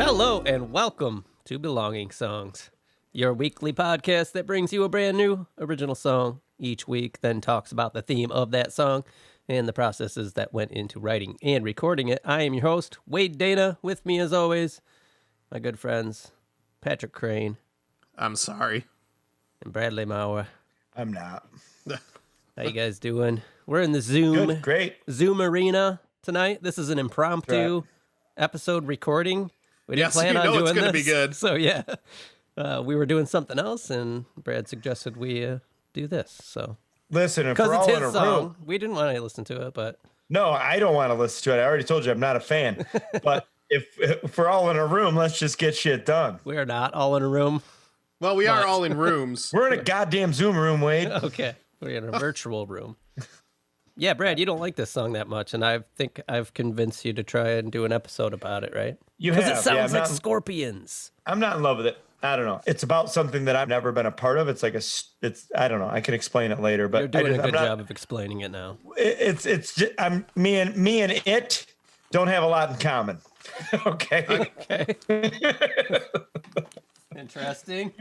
Hello and welcome to Belonging Songs, your weekly podcast that brings you a brand new original song each week, then talks about the theme of that song and the processes that went into writing and recording it. I am your host, Wade Dana. With me, as always, my good friends, Patrick Crane. I'm sorry. And Bradley Mauer. I'm not. How you guys doing? We're in the Zoom. Good, great. Zoom arena tonight. This is an impromptu episode recording. We didn't plan on doing it's gonna this. be good. So yeah, we were doing something else, and Brad suggested we do this. So Listen, if because we're it's all his in a song, room, we didn't want to listen to it, but no, I don't want to listen to it. I already told you I'm not a fan. But if we're all in a room, let's just get shit done. we are not all in a room. Well, we are all in rooms. We're in a goddamn Zoom room, Wade. Okay, we're in a virtual room. Yeah, Brad, you don't like this song that much, and I think I've convinced you to try and do an episode about it, right? You Because have. it sounds yeah, like Scorpions. I'm not in love with it. I don't know. It's about something that I've never been a part of. It's like I don't know. I can explain it later, but You're doing a good I'm not, job of explaining it now. It's just, me and it don't have a lot in common. Okay. Okay. Interesting.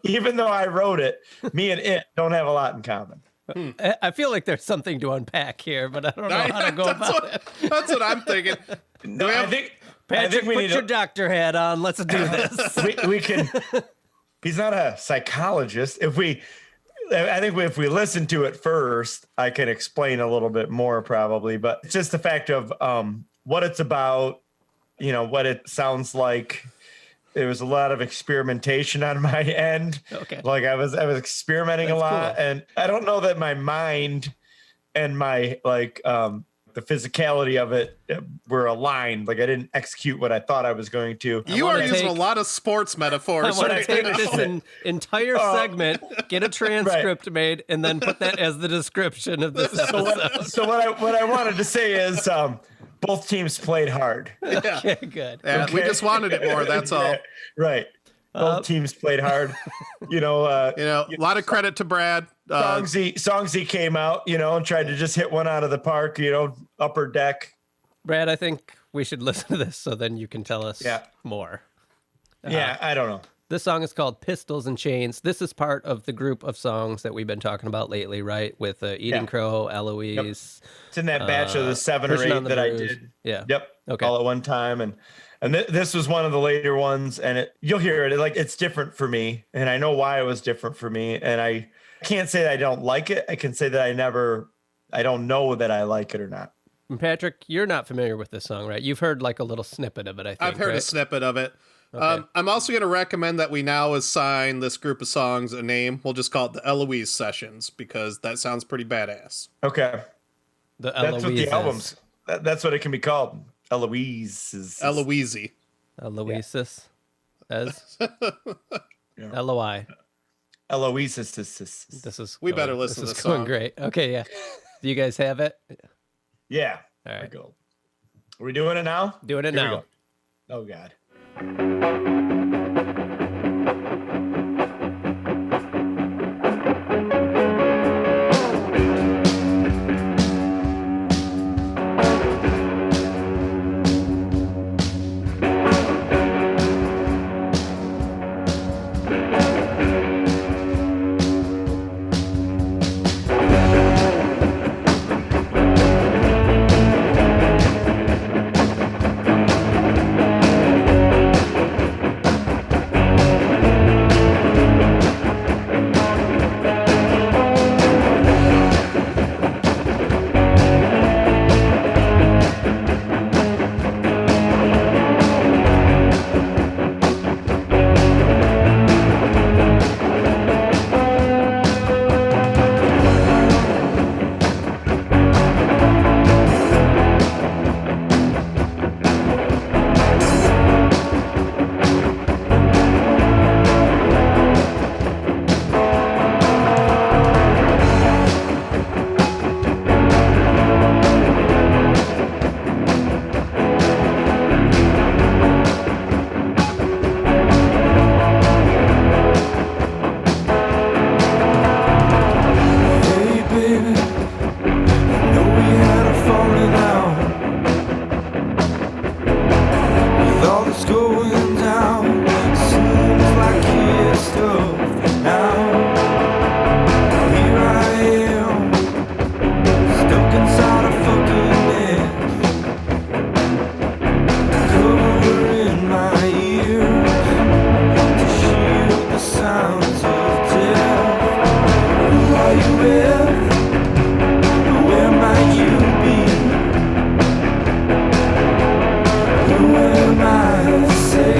Even though I wrote it, me and it don't have a lot in common. I feel like there's something to unpack here, but I don't know how to go about it. That's what I'm thinking. No, I think Patrick, we put need your doctor hat on. Let's do this. we can. He's not a psychologist. If we listen to it first, I can explain a little bit more probably. But it's just the fact of what it's about. You know what it sounds like. There was a lot of experimentation on my end. Okay. Like I was experimenting That's a lot, cool. and I don't know that my mind and my the physicality of it were aligned. Like I didn't execute what I thought I was going to. You are using a lot of sports metaphors. I want to right take now. this entire segment, get a transcript made, and then put that as the description of this episode. So what I wanted to say is both teams played hard. Okay, good. Yeah, we just wanted it more. That's all. Yeah, right. Both teams played hard. You know, A lot of credit to Brad. Songsy came out, and tried to just hit one out of the park, upper deck. Brad, I think we should listen to this so then you can tell us more. Yeah, I don't know. This song is called Pistols and Chains. This is part of the group of songs that we've been talking about lately, right? With Eden Crow, Eloise. Yep. It's in that batch of the 7 or 8 that I did. Yeah. Yep. Okay. All at one time. And this was one of the later ones. And you'll hear it. It's different for me. And I know why it was different for me. And I can't say that I don't like it. I can say that I don't know that I like it or not. And Patrick, you're not familiar with this song, right? You've heard like a little snippet of it, I think. I've heard a snippet of it. Okay. I'm also going to recommend that we now assign this group of songs a name. We'll just call it the Eloise Sessions because that sounds pretty badass. Okay. That's what the album's. That's what it can be called. Eloise. Eloise. Aloysius. As Yeah. L-O-I. Eloise. This is We better listen this to is this going song. great. Okay, yeah. Do you guys have it? Yeah. All right. Go. Are we doing it now? Doing it Here we now. go. Oh God. what's going down. Seems like it's over now. Here I am, stuck inside a fucking mess, covering my ears to shield the sounds of death. Who are you with? Where might you be? Who am I to say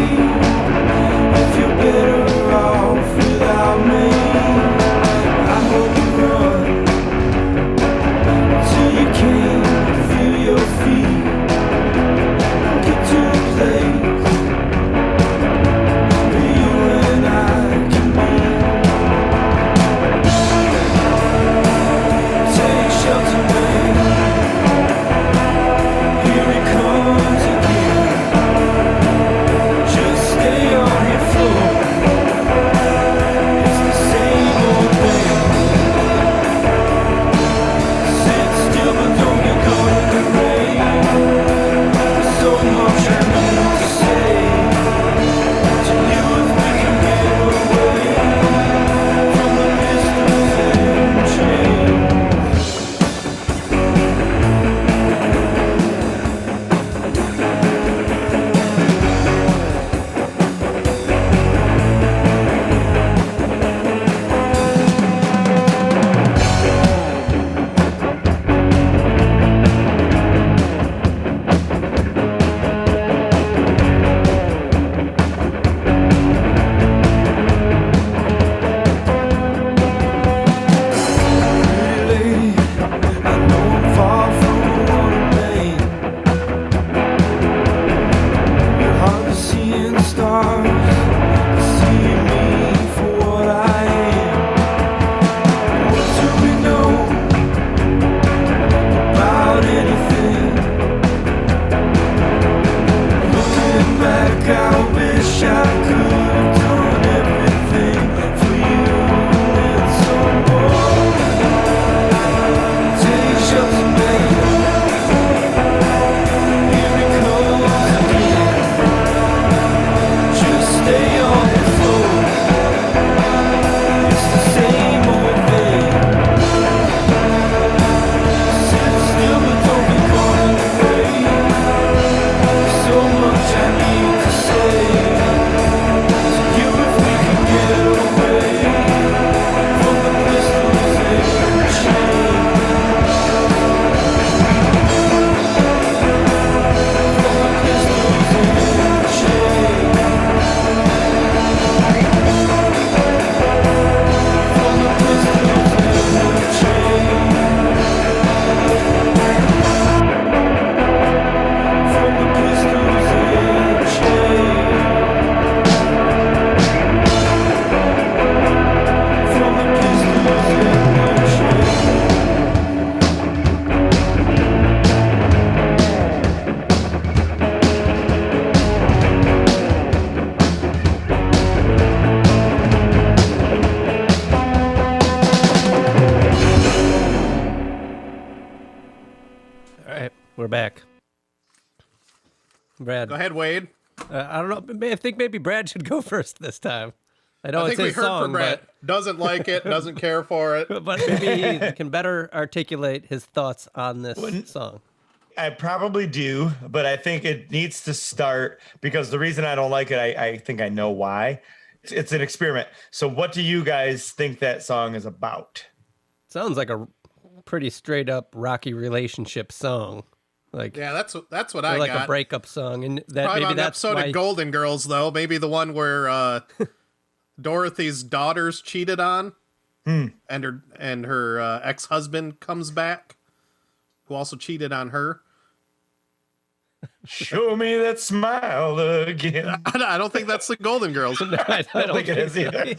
if you're better off without me? I hope you run till you can't feel your feet. Get to a place where you and I can be. Take shelter, man. Here it comes again. Just stay on your floor. It's the same old thing. Sit still but don't get caught in the rain. There's so much I need to say to you if we can get away from the pistols and chains. Lady, I know I'm far from the one in vain. You're hardly seeing stars, seeing me for what I am. What do we know about anything? Looking back, I wish I could have done everything for you and some more. Take shelter, man. Here it comes again. Just stay on the floor. It's the same old thing. Sit still but don't be caught in the rain. There's so much I need to say to you if we can get away from the pistols and chains. All right, we're back. Brad, Go ahead, Wade. I don't know. I think maybe Brad should go first this time. I know I it's think we his heard song, from Brad. Doesn't like it, doesn't care for it. but maybe he can better articulate his thoughts on this song. I probably do, but I think it needs to start because the reason I don't like it, I think I know why. It's an experiment. So what do you guys think that song is about? Sounds like a pretty straight up rocky relationship song. Like Yeah, that's what or I like got. a breakup song, and that Probably maybe on an that's episode why. of Golden Girls, though. Maybe the one where Dorothy's daughters cheated on, and her ex-husband comes back, who also cheated on her. Show me that smile again. I don't think that's the Golden Girls. No, I don't think it is either.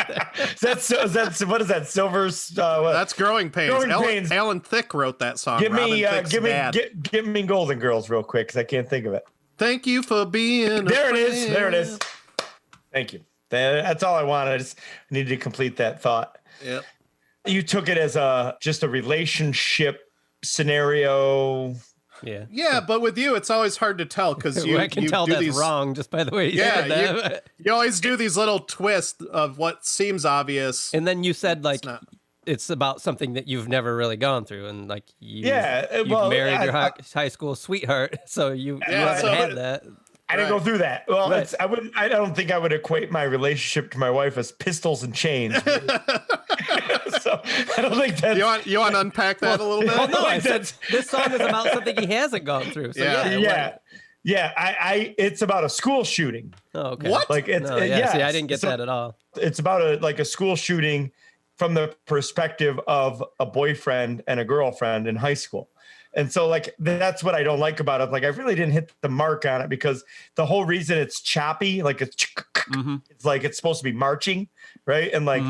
That's what is that? Silver's. What? That's Growing Pains. Growing Pains. Alan Thicke wrote that song. Give me, Robin Thicke's dad. give me Golden Girls real quick because I can't think of it. Thank you for being. There it is. There it is. Thank you. That's all I wanted. I just needed to complete that thought. Yep. You took it as just a relationship scenario. Yeah. Yeah, but with you, it's always hard to tell because you I can you tell do that's these, wrong just by the way you Yeah, said that. you always do these little twists of what seems obvious. And then you said like not. it's about something that you've never really gone through, and like you've well, married your high school sweetheart, so you haven't so- had that. I didn't go through that. Well, Right. I don't think I would equate my relationship to my wife as pistols and chains. So I don't think that's. You want to unpack that a little bit? Well, no, I like said that's- this song is about something he hasn't gone through. So yeah. It's about a school shooting. Oh, okay. What? Like it's No, yeah. See, I didn't get that at all. It's about a school shooting from the perspective of a boyfriend and a girlfriend in high school. And so like that's what I don't like about it. Like I really didn't hit the mark on it because the whole reason it's choppy, like it's like it's supposed to be marching, right? And like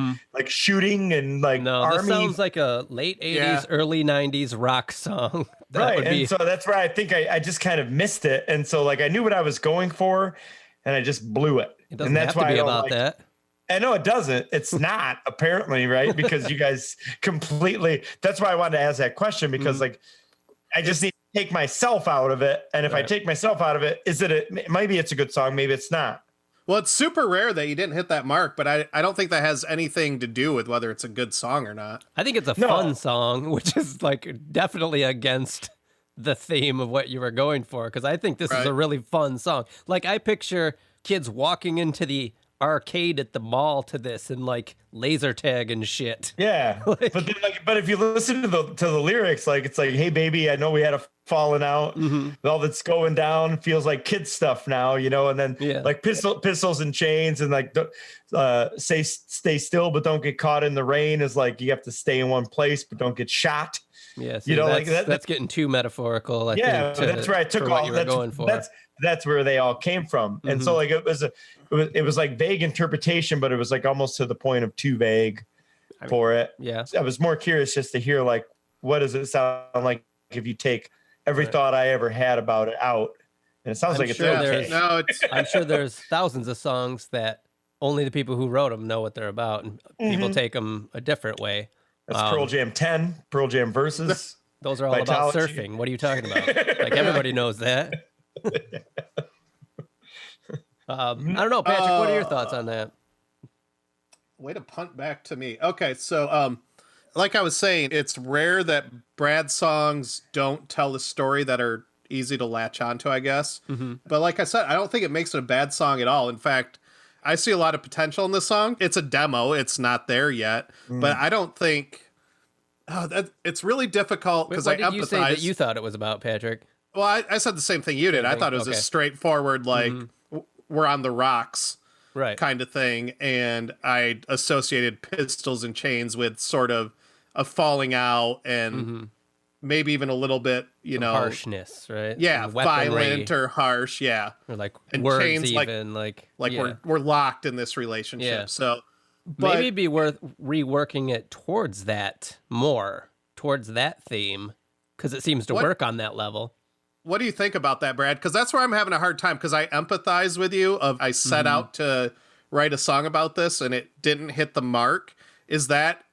shooting and like No, army. this sounds like a late 80s, Yeah. early 90s rock song. That Right. would And be so that's where I think I just kind of missed it. And so like I knew what I was going for and I just blew it. it doesn't And that's have to why be I don't about like that. I know it doesn't. It's not apparently, right? Because you guys completely. That's why I wanted to ask that question because, like, I just need to take myself out of it. And if I Right. take myself out of it, maybe it's a good song, maybe it's not. Well, it's super rare that you didn't hit that mark, but I don't think that has anything to do with whether it's a good song or not. I think it's a fun song, which is like definitely against the theme of what you were going for. Because I think this is a really fun song. Like I picture kids walking into the arcade at the mall to this and like laser tag and shit. Yeah, but then, but if you listen to the lyrics, like it's like, hey baby, I know we had a falling out, all that's going down feels like kid stuff now, and then like pistols and chains and like stay still but don't get caught in the rain is like you have to stay in one place but don't get shot. Yes, that's getting too metaphorical. I think, that's where I took all what you were going for. That's where they all came from, and so like it was like vague interpretation, but it was like almost to the point of too vague for it. Yeah, I was more curious just to hear like what does it sound like if you take every thought I ever had about it out, and it sounds like it's okay. I'm sure there's thousands of songs that only the people who wrote them know what they're about, and people take them a different way. That's Pearl Jam 10, Pearl Jam Versus. Those are all about surfing. What are you talking about? Like everybody knows that. I don't know, Patrick. What are your thoughts on that? Way to punt back to me. Okay, so like I was saying, it's rare that Brad songs don't tell a story that are easy to latch onto, I guess. But like I said, I don't think it makes it a bad song at all. In fact, I see a lot of potential in this song. It's a demo. It's not there yet. But I don't think... it's really difficult because I empathize. What did you say that you thought it was about, Patrick? Well, I said the same thing you did. I thought it was a straightforward, like, we're on the rocks kind of thing. And I associated pistols and chains with sort of a falling out and maybe even a little bit, Some harshness, right? Yeah, Some weaponry, violent or harsh, yeah. Or like and words chains, even, we're locked in this relationship. Yeah. So maybe it'd be worth reworking it towards that more, towards that theme, because it seems to work on that level. What do you think about that, Brad? Because that's where I'm having a hard time, because I empathize with you. I set out to write a song about this, and it didn't hit the mark. Is that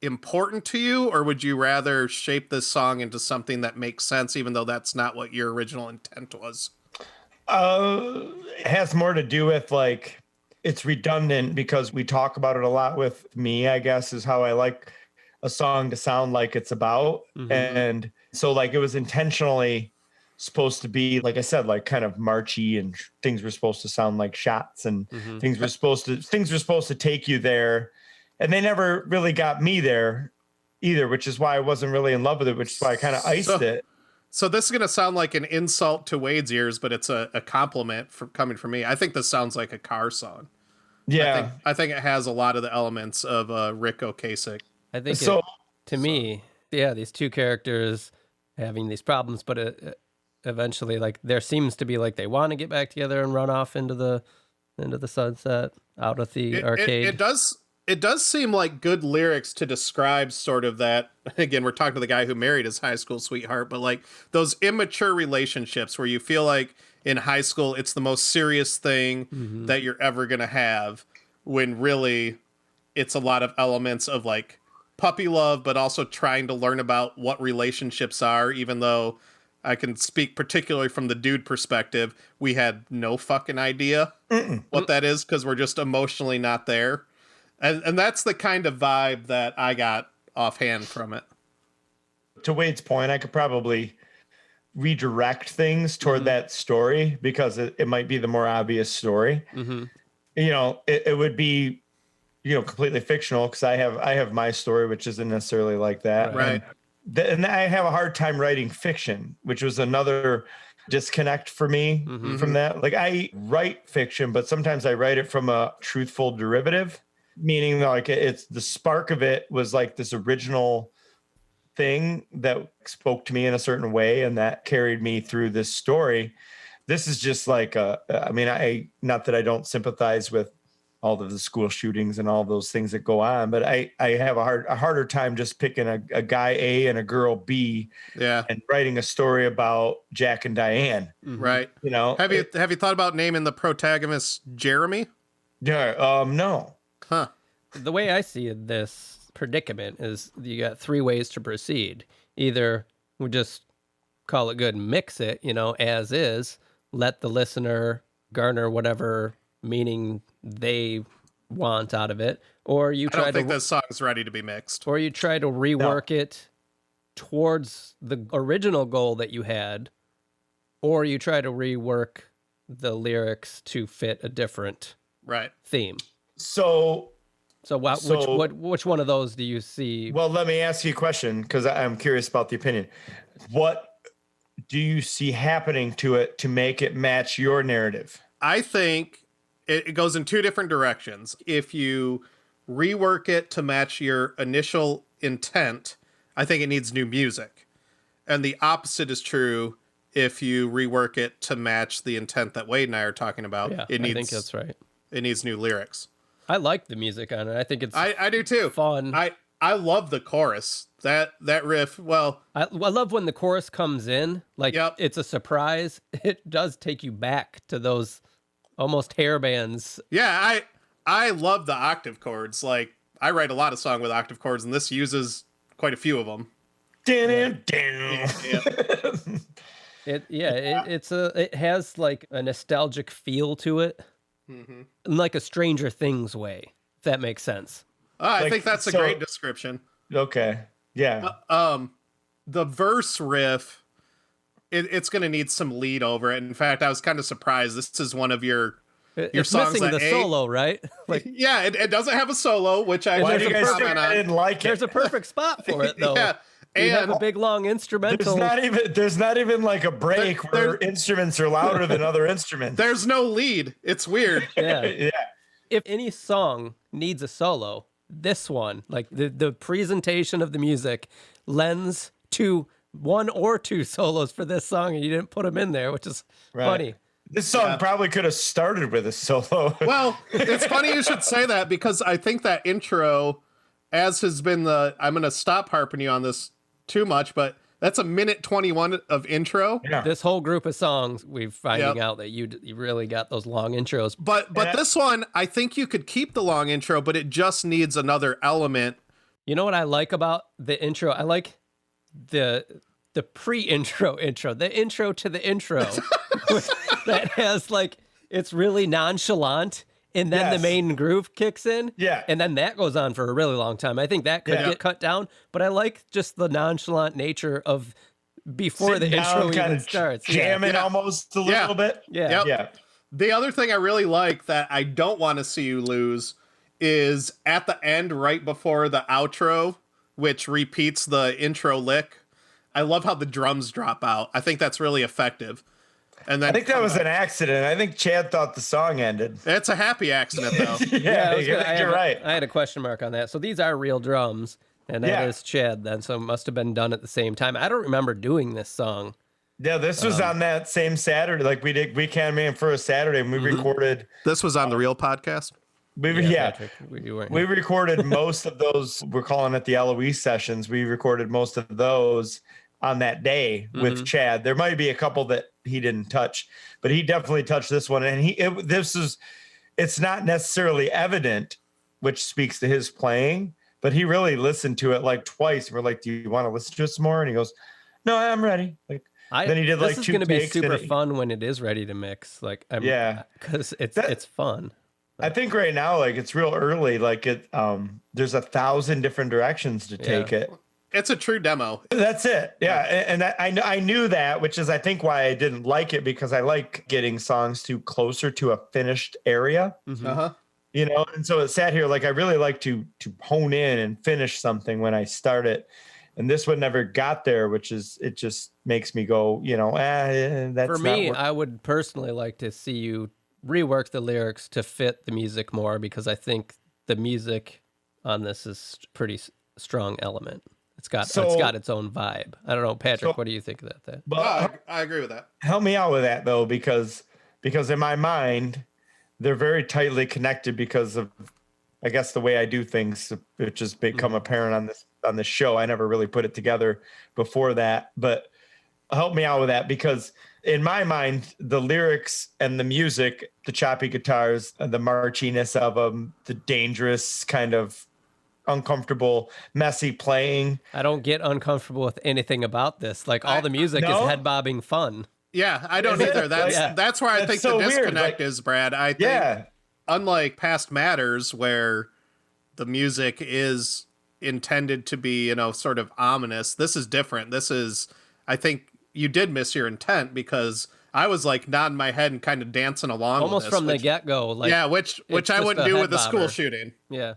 important to you, or would you rather shape this song into something that makes sense, even though that's not what your original intent was? It has more to do with, like, it's redundant because we talk about it a lot with me, I guess, is how I like a song to sound like it's about. And so, like, it was intentionally supposed to be, like I said, like kind of marchy, and things were supposed to sound like shots, and things were supposed to take you there, and they never really got me there either, which is why I wasn't really in love with it, which is why I kind of iced it. So this is going to sound like an insult to Wade's ears, but it's a compliment coming from me. I think this sounds like a car song. Yeah. I think it has a lot of the elements of Rick Ocasek. I think to me, these two characters having these problems, but eventually, like, there seems to be like they want to get back together and run off into the sunset, out of the arcade. It does seem like good lyrics to describe sort of that. Again, we're talking to the guy who married his high school sweetheart, but like those immature relationships where you feel like in high school it's the most serious thing that you're ever going to have, when really it's a lot of elements of like puppy love, but also trying to learn about what relationships are, even though I can speak particularly from the dude perspective. We had no fucking idea what that is because we're just emotionally not there. And that's the kind of vibe that I got offhand from it. To Wade's point, I could probably redirect things toward that story because it might be the more obvious story. Mm-hmm. You know, it would be, you know, completely fictional because I have my story, which isn't necessarily like that. Right. And I have a hard time writing fiction, which was another disconnect for me from that. Like I write fiction, but sometimes I write it from a truthful derivative, meaning like it's the spark of it was like this original thing that spoke to me in a certain way. And that carried me through this story. This is just like, not that I don't sympathize with all of the school shootings and all those things that go on, but I have a harder time just picking a guy A and a girl B, and writing a story about Jack and Diane. Right. You know, have you thought about naming the protagonist Jeremy? Yeah. No. Huh. The way I see this predicament is you got three ways to proceed. Either we just call it good and mix it, you know, as is, let the listener garner whatever meaning they want out of it, or you try I don't think this song's ready to be mixed. or you try to rework it towards the original goal that you had, or you try to rework the lyrics to fit a different theme. So which one of those do you see? Well, let me ask you a question because I'm curious about the opinion. What do you see happening to it to make it match your narrative? I think it goes in two different directions. If you rework it to match your initial intent, I think it needs new music. And the opposite is true if you rework it to match the intent that Wade and I are talking about. Yeah, I think that's right. It needs new lyrics. I like the music on it. I think it's I do too. Fun. I love the chorus. That riff. Well, I love when the chorus comes in. Like it's a surprise. It does take you back to those almost hair bands. Yeah, I love the octave chords. Like I write a lot of song with octave chords, and this uses quite a few of them. It has like a nostalgic feel to it, in like a Stranger Things way. If that makes sense. I think that's a great description. Okay. Yeah. The verse riff, it's going to need some lead over it. In fact, I was kind of surprised. This is one of your it's songs missing that the solo, right? Like, yeah, it doesn't have a solo, which I didn't like it. There's a perfect spot for it, though. Yeah. And you have a big long instrumental. There's not even like a break where instruments are louder than other instruments. There's no lead. It's weird. Yeah. If any song needs a solo, this one, like the presentation of the music, lends to one or two solos for this song, and you didn't put them in there, which is funny. This song probably could have started with a solo. Well, it's funny you should say that because I think that intro, as has been I'm going to stop harping you on this too much, but that's a minute 21 of intro. Yeah. This whole group of songs, we're finding out that you really got those long intros. But this one, I think you could keep the long intro, but it just needs another element. You know what I like about the intro? I like the pre-intro intro, the intro to the intro that has like, it's really nonchalant. And then the main groove kicks in. Yeah. And then that goes on for a really long time. I think that could get cut down, but I like just the nonchalant nature of before the intro even starts. Jamming almost a little bit. Yeah. The other thing I really like that I don't want to see you lose is at the end, right before the outro, which repeats the intro lick. I love how the drums drop out. I think that's really effective. And then I think that was an accident. I think Chad thought the song ended. It's a happy accident, though. You're right. I had a question mark on that. So these are real drums, and that is Chad then. So it must have been done at the same time. I don't remember doing this song. Yeah, this was on that same Saturday. Like we did Weekend Man for a Saturday, and we recorded. This was on the Real podcast? Patrick, we recorded most of those. We're calling it the Eloise sessions. We recorded most of those on that day with Chad. There might be a couple that he didn't touch, but he definitely touched this one. And it's not necessarily evident, which speaks to his playing, but he really listened to it like twice. We're like, do you want to listen to it some more? And he goes, no, I'm ready. Like, Then he did this like is 2 going to be takes. super and fun when it is ready to mix. Like, because it's fun. I think right now, like it's real early. Like there's 1,000 different directions to take it. It's a true demo. That's it. Yeah. And I knew that, which is, I think, why I didn't like it, because I like getting songs too closer to a finished area, you know? And so it sat here, like, I really like to hone in and finish something when I start it. And this one never got there, which is, it just makes me go, you know, that's For me, I would personally like to see you rework the lyrics to fit the music more, because I think the music on this is pretty strong element. It's got its own vibe. I don't know, Patrick, what do you think of that? But I agree with that. Help me out with that though, because in my mind, they're very tightly connected because of, I guess, the way I do things, which has become apparent on this show. I never really put it together before that, but help me out with that, because in my mind, the lyrics and the music, the choppy guitars, the marchiness of them, the dangerous kind of uncomfortable, messy playing. I don't get uncomfortable with anything about this. Like, all the music is head bobbing fun. Yeah, I don't either. That's where I think so the disconnect weird. is, Brad. I think, unlike past matters where the music is intended to be, you know, sort of ominous, this is different. This is, I think you did miss your intent, because I was like nodding my head and kind of dancing along almost with this, from the get-go. Like, yeah, which I wouldn't do with the school shooting. Yeah.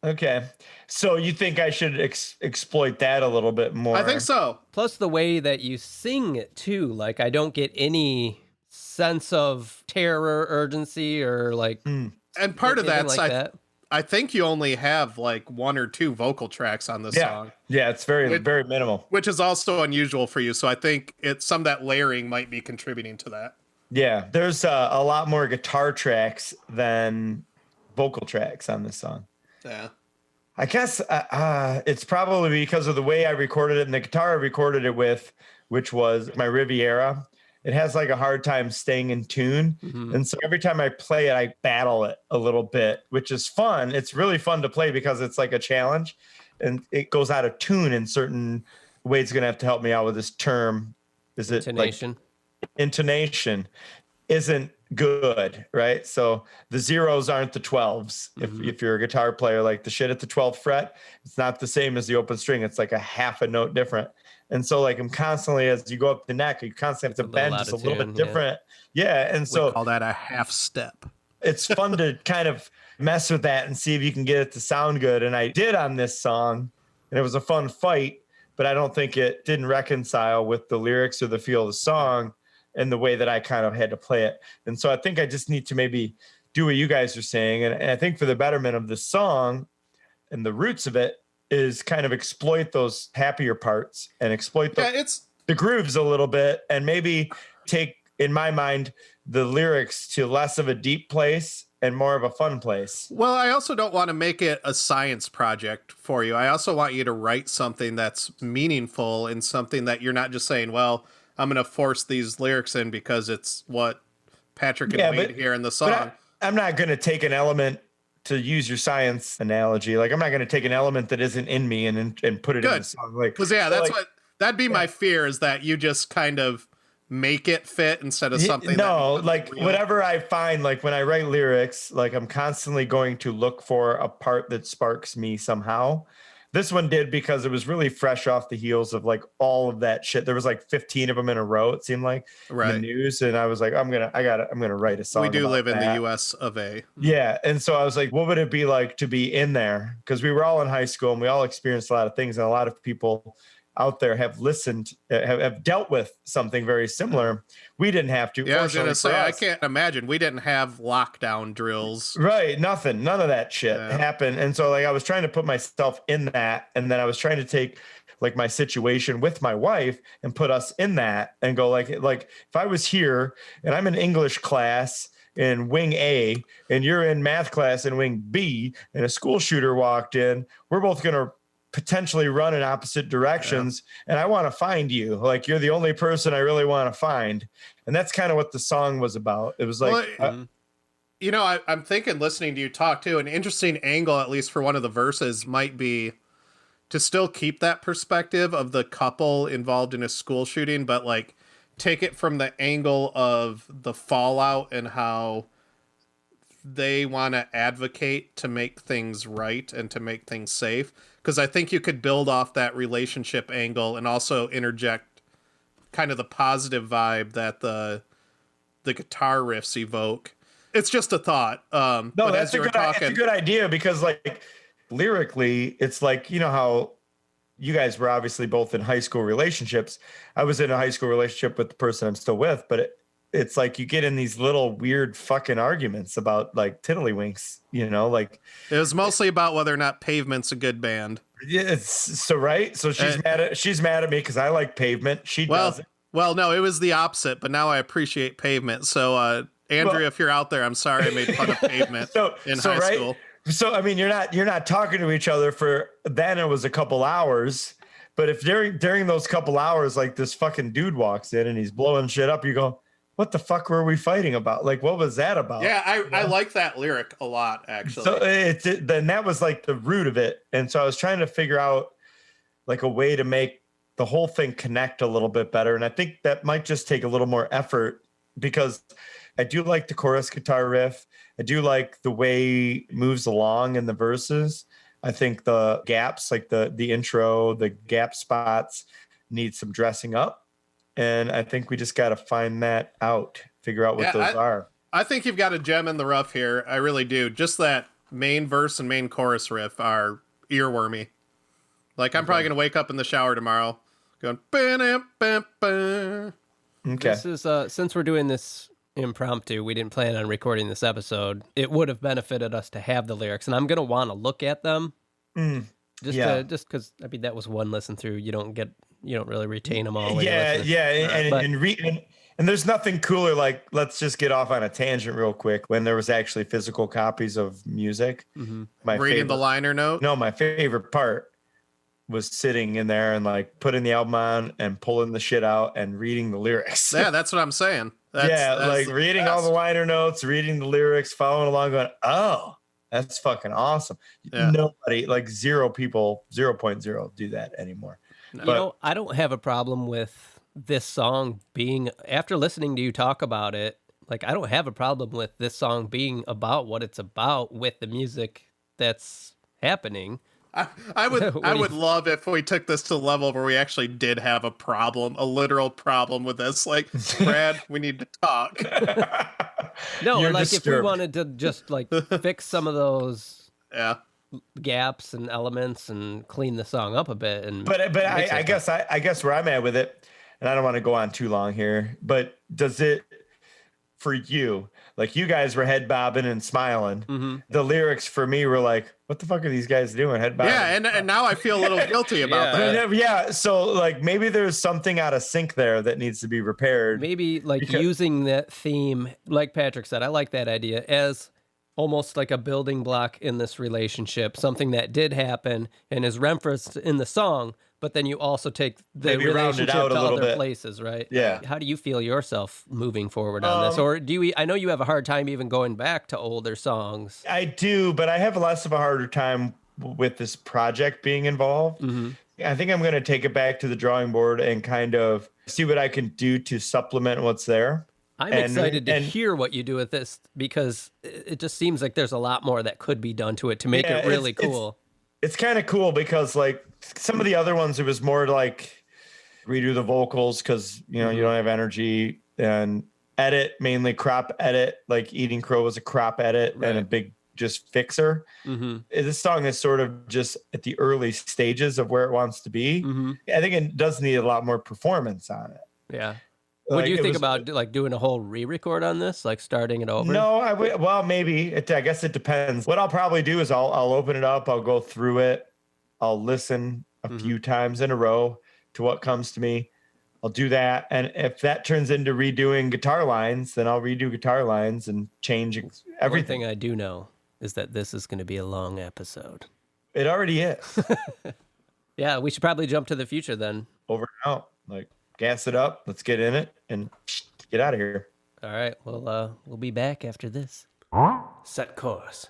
Okay. So you think I should exploit that a little bit more? I think so. Plus the way that you sing it too. Like, I don't get any sense of terror, urgency, or like. And part of that's that. I think you only have like 1 or 2 vocal tracks on this song. Yeah, it's very minimal. Which is also unusual for you. So I think some of that layering might be contributing to that. Yeah, there's a lot more guitar tracks than vocal tracks on this song. Yeah. I guess it's probably because of the way I recorded it and the guitar I recorded it with, which was my Riviera. It has like a hard time staying in tune. And so every time I play it, I battle it a little bit, which is fun. It's really fun to play because it's like a challenge and it goes out of tune in certain ways. Going to have to help me out with this term. Is it intonation? Like, intonation isn't good, right? So the zeros aren't the 12s. If you're a guitar player, like the shit at the 12th fret, it's not the same as the open string. It's like a half a note different. And so like I'm constantly, as you go up the neck, you constantly have to bend just a little bit different. Yeah. And so we call that a half step. It's fun to kind of mess with that and see if you can get it to sound good. And I did on this song, and it was a fun fight, but I don't think it didn't reconcile with the lyrics or the feel of the song and the way that I kind of had to play it. And so I think I just need to maybe do what you guys are saying. And I think for the betterment of the song and the roots of it is kind of exploit those happier parts and exploit the grooves a little bit, and maybe take, in my mind, the lyrics to less of a deep place and more of a fun place. Well, I also don't want to make it a science project for you. I also want you to write something that's meaningful and something that you're not just saying, well, I'm going to force these lyrics in because it's what Patrick and Wade hear in the song. I'm not going to take an element, to use your science analogy. Like, I'm not going to take an element that isn't in me and put it in the song. Like, because that'd be my fear, is that you just kind of make it fit instead of something. No, like whatever I find, like when I write lyrics, like I'm constantly going to look for a part that sparks me somehow. This one did, because it was really fresh off the heels of like all of that shit. There was like 15 of them in a row, it seemed like, in the news. And I was like, I'm going to write a song. We do live in that. the US of A. Yeah. And so I was like, what would it be like to be in there? Because we were all in high school and we all experienced a lot of things. And a lot of people out there have have dealt with something very similar. We didn't have to. Yeah, I was going to say, I can't imagine. We didn't have lockdown drills. Right. Nothing. None of that shit happened. And so like I was trying to put myself in that. And then I was trying to take like my situation with my wife and put us in that and go like if I was here and I'm in English class in wing A and you're in math class in wing B and a school shooter walked in, we're both going to potentially run in opposite directions. And I want to find you. Like, you're the only person I really want to find. And that's kind of what the song was about. It was like, you know, I'm thinking, listening to you talk too, an interesting angle, at least for one of the verses, might be to still keep that perspective of the couple involved in a school shooting, but like take it from the angle of the fallout and how they want to advocate to make things right and to make things safe. Because I think you could build off that relationship angle and also interject kind of the positive vibe that the guitar riffs evoke. It's just a thought. No, but that's it's a good idea because like lyrically, it's like, you know how you guys were obviously both in high school relationships. I was in a high school relationship with the person I'm still with, but it's like you get in these little weird fucking arguments about like tiddlywinks, you know, like it was mostly about whether or not Pavement's a good band. Yeah, it's so right. So she's mad at me because I like Pavement. She doesn't. Well, no, it was the opposite, but now I appreciate Pavement. So Andrea, if you're out there, I'm sorry I made fun of Pavement in high school. So I mean, you're not talking to each other for then it was a couple hours, but if during those couple hours, like this fucking dude walks in and he's blowing shit up, you go, what the fuck were we fighting about? Like, what was that about? Yeah, I like that lyric a lot, actually. So then that was like the root of it, and so I was trying to figure out like a way to make the whole thing connect a little bit better, and I think that might just take a little more effort because I do like the chorus guitar riff. I do like the way it moves along in the verses. I think the gaps, like the intro, the gap spots need some dressing up. And I think we just got to find that out, figure out what those are. I think you've got a gem in the rough here. I really do. Just that main verse and main chorus riff are earwormy. Like, I'm probably going to wake up in the shower tomorrow going, ba-da-ba-ba. Okay. This is, since we're doing this impromptu, we didn't plan on recording this episode. It would have benefited us to have the lyrics, and I'm going to want to look at them. Just because, I mean, that was one listen through. You don't really retain them all. And there's nothing cooler. Like, let's just get off on a tangent real quick. When there was actually physical copies of music, reading the liner note. No, my favorite part was sitting in there and like putting the album on and pulling the shit out and reading the lyrics. Yeah, that's what I'm saying. That's like reading all the liner notes, reading the lyrics, following along, going, oh. That's fucking awesome. Yeah. Nobody, like 0.0 do that anymore. I don't have a problem with this song being, after listening to you talk about it, like I don't have a problem with this song being about what it's about with the music that's happening. I would love if we took this to the level where we actually did have a problem, a literal problem with this. Like, Brad, we need to talk. No, you're like disturbed. If we wanted to just like fix some of those gaps and elements and clean the song up a bit, but I guess where I'm at with it, and I don't want to go on too long here, but does it for you? Like you guys were head bobbing and smiling. Mm-hmm. The lyrics for me were like, what the fuck are these guys doing? Head bobbing. Yeah, and now I feel a little guilty about that. Yeah, so like maybe there's something out of sync there that needs to be repaired. Maybe like using that theme, like Patrick said, I like that idea as almost like a building block in this relationship, something that did happen and is referenced in the song, but then you also take the maybe relationship to other places, right? Yeah. How do you feel yourself moving forward on this? Or I know you have a hard time even going back to older songs. I do, but I have less of a harder time with this project being involved. Mm-hmm. I think I'm going to take it back to the drawing board and kind of see what I can do to supplement what's there. I'm excited to hear what you do with this because it just seems like there's a lot more that could be done to it to make it really cool. It's kind of cool because like some of the other ones, it was more like redo the vocals because, you know, you don't have energy and edit, mainly crop edit, like Eating Crow was a crop edit and a big just fixer. Mm-hmm. This song is sort of just at the early stages of where it wants to be. Mm-hmm. I think it does need a lot more performance on it. Yeah. Would you think about like doing a whole re-record on this, like starting it over? No, well, maybe. I guess it depends. What I'll probably do is I'll open it up. I'll go through it. I'll listen a few times in a row to what comes to me. I'll do that. And if that turns into redoing guitar lines, then I'll redo guitar lines and change everything. One thing I do know is that this is going to be a long episode. It already is. Yeah, we should probably jump to the future then. Over and out. Like, gas it up. Let's get in it and get out of here. All right. Well, we'll be back after this. Set course.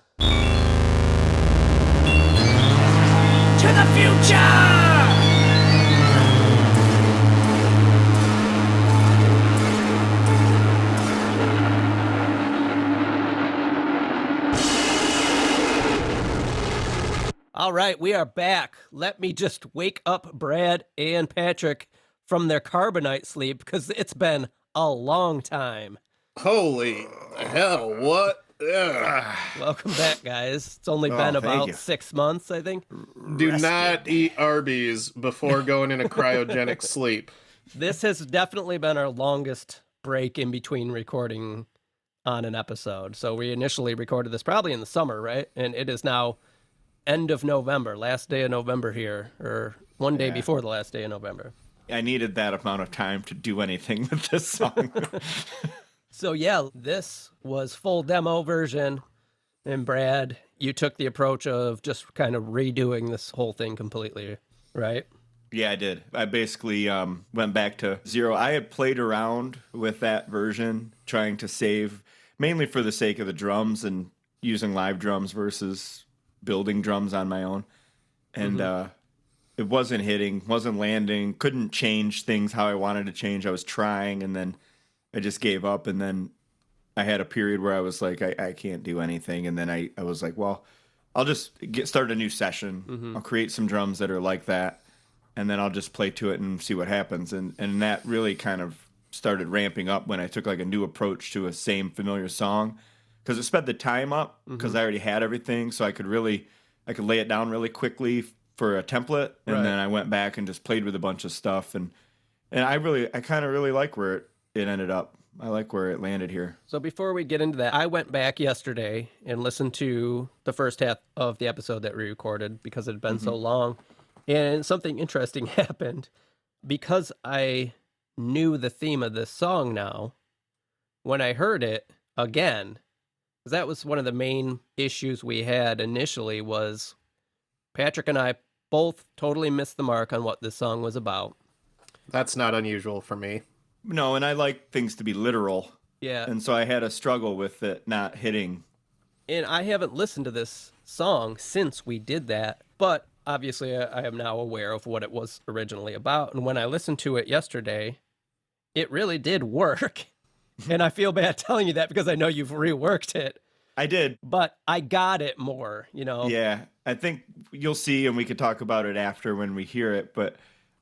To the future! All right, we are back. Let me just wake up Brad and Patrick from their carbonite sleep because it's been a long time. Holy hell, what? Ugh. Welcome back, guys. It's only been thank about you. 6 months, I think. Do not eat Arby's before going into cryogenic sleep. This has definitely been our longest break in between recording on an episode. So we initially recorded this probably in the summer, right? And it is now end of November, last day of November here, or one day before the last day of November. I needed that amount of time to do anything with this song. So yeah, this was full demo version. And Brad, you took the approach of just kind of redoing this whole thing completely, right? Yeah, I did. I basically went back to zero. I had played around with that version, trying to save, mainly for the sake of the drums and using live drums versus building drums on my own. And it wasn't hitting, wasn't landing, couldn't change things how I wanted to change. I was trying, and then I just gave up. And then I had a period where I was like, I can't do anything. And then I was like, well, I'll just start a new session. I'll create some drums that are like that, and then I'll just play to it and see what happens. And that really kind of started ramping up when I took like a new approach to a same familiar song, because it sped the time up because I already had everything, so I could lay it down really quickly for a template, and then I went back and just played with a bunch of stuff, and I kind of really like where it ended up. I like where it landed here. So before we get into that, I went back yesterday and listened to the first half of the episode that we recorded because it had been so long. And something interesting happened. Because I knew the theme of this song now, when I heard it again, because that was one of the main issues we had initially, was Patrick and I both totally missed the mark on what this song was about. That's not unusual for me. No, and I like things to be literal. Yeah. And so I had a struggle with it not hitting. And I haven't listened to this song since we did that, but obviously I am now aware of what it was originally about. And when I listened to it yesterday, it really did work. And I feel bad telling you that because I know you've reworked it. I did. But I got it more, you know? Yeah, I think you'll see, and we could talk about it after when we hear it, but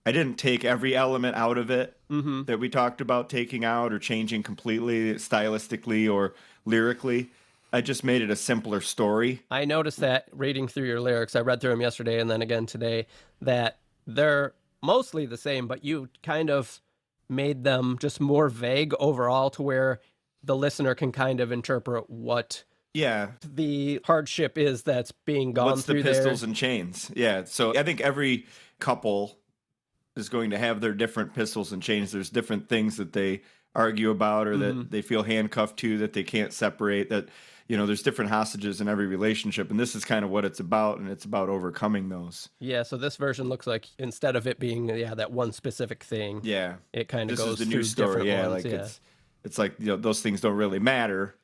I didn't take every element out of it that we talked about taking out or changing completely stylistically or lyrically. I just made it a simpler story. I noticed that reading through your lyrics. I read through them yesterday and then again today, that they're mostly the same, but you kind of made them just more vague overall to where the listener can kind of interpret what the hardship is that's being gone What's through the pistols there. and chains? Yeah, so I think every couple is going to have their different pistols and chains. There's different things that they argue about or that they feel handcuffed to that they can't separate, that, you know, there's different hostages in every relationship, and this is kind of what it's about, and it's about overcoming those. Yeah, so this version looks like instead of it being that one specific thing, it kind of this goes is the through new story. different Like ones. it's like, you know, those things don't really matter.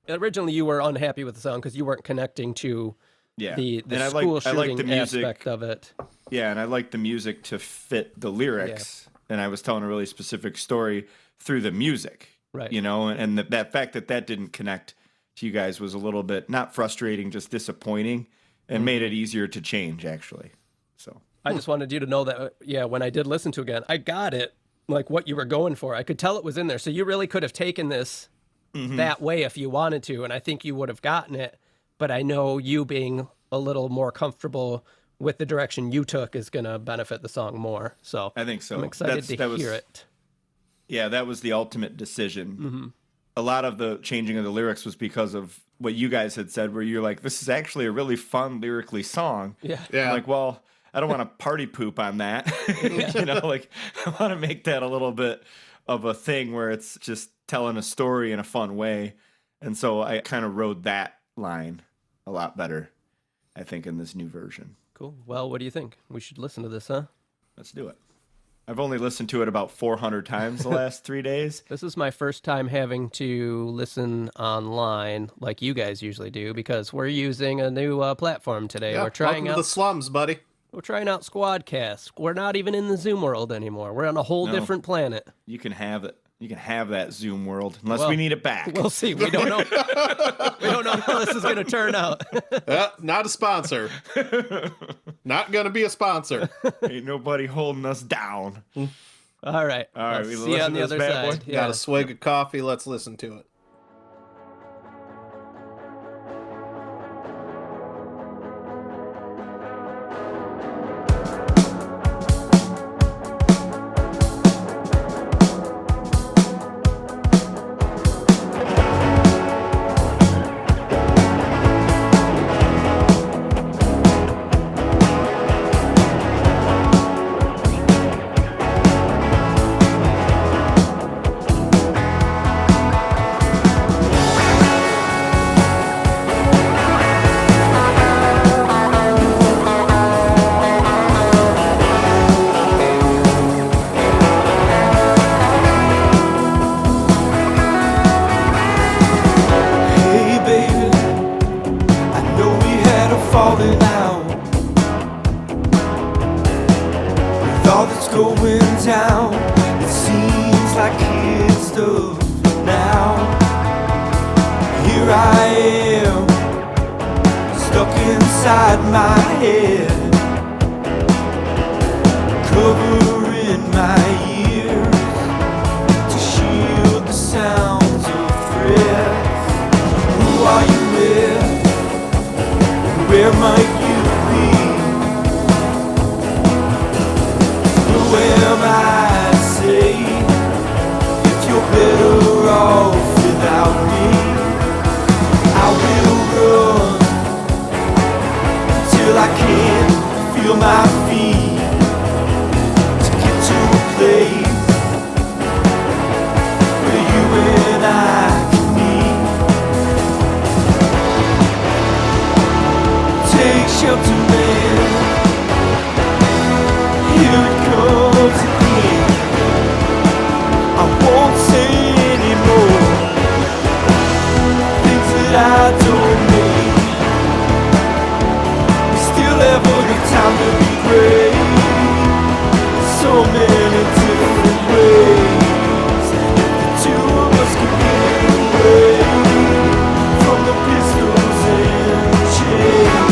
Originally, you were unhappy with the song because you weren't connecting to the And I school I like shooting the music aspect of it. Yeah, and I like the music to fit the lyrics, and I was telling a really specific story through the music, Right. You know, and that fact that didn't connect to you guys was a little bit not frustrating, just disappointing, and made it easier to change, actually. So I just wanted you to know that, when I did listen to it again, I got it, like what you were going for. I could tell it was in there. So you really could have taken this that way if you wanted to, and I think you would have gotten it. But I know you being a little more comfortable with the direction you took is going to benefit the song more. So I think so. I'm excited to hear it. Yeah, that was the ultimate decision. A lot of the changing of the lyrics was because of what you guys had said, where you're like, this is actually a really fun lyrically song. Yeah. I'm like, well, I don't want to party poop on that. You know, like I want to make that a little bit of a thing where it's just telling a story in a fun way. And so I kind of rode that line a lot better, I think, in this new version. Cool. Well, what do you think? We should listen to this, huh? Let's do it. I've only listened to it about 400 times the last 3 days. This is my first time having to listen online like you guys usually do because we're using a new platform today. Yeah, We're trying welcome to out the slums, buddy. We're trying out Squadcast. We're not even in the Zoom world anymore. We're on a whole different planet. You can have it. You can have that Zoom world unless Well, we need it back. We'll see. We don't know. We don't know how this is going to turn out. Not a sponsor. Not going to be a sponsor. Ain't nobody holding us down. All right. All right, I'll we see you on listen the to other this bad boy? side. Got a swig of coffee. Let's listen to it. Hey baby, I know we had a falling out. With all that's going down, it seems like kid stuff now. Here I am, stuck inside my head, covering my ears to shield the sounds of threats. Who are you with? Where might you be? Who am I to say if you're better off without me? I will run until I can't feel my feet to get to a place where you and I can meet. Take shelter, man. Here it comes again. I won't say anymore things that I don't mean. We still have the time to be great. So many different ways. The two of us can get away from the pistols and the chains.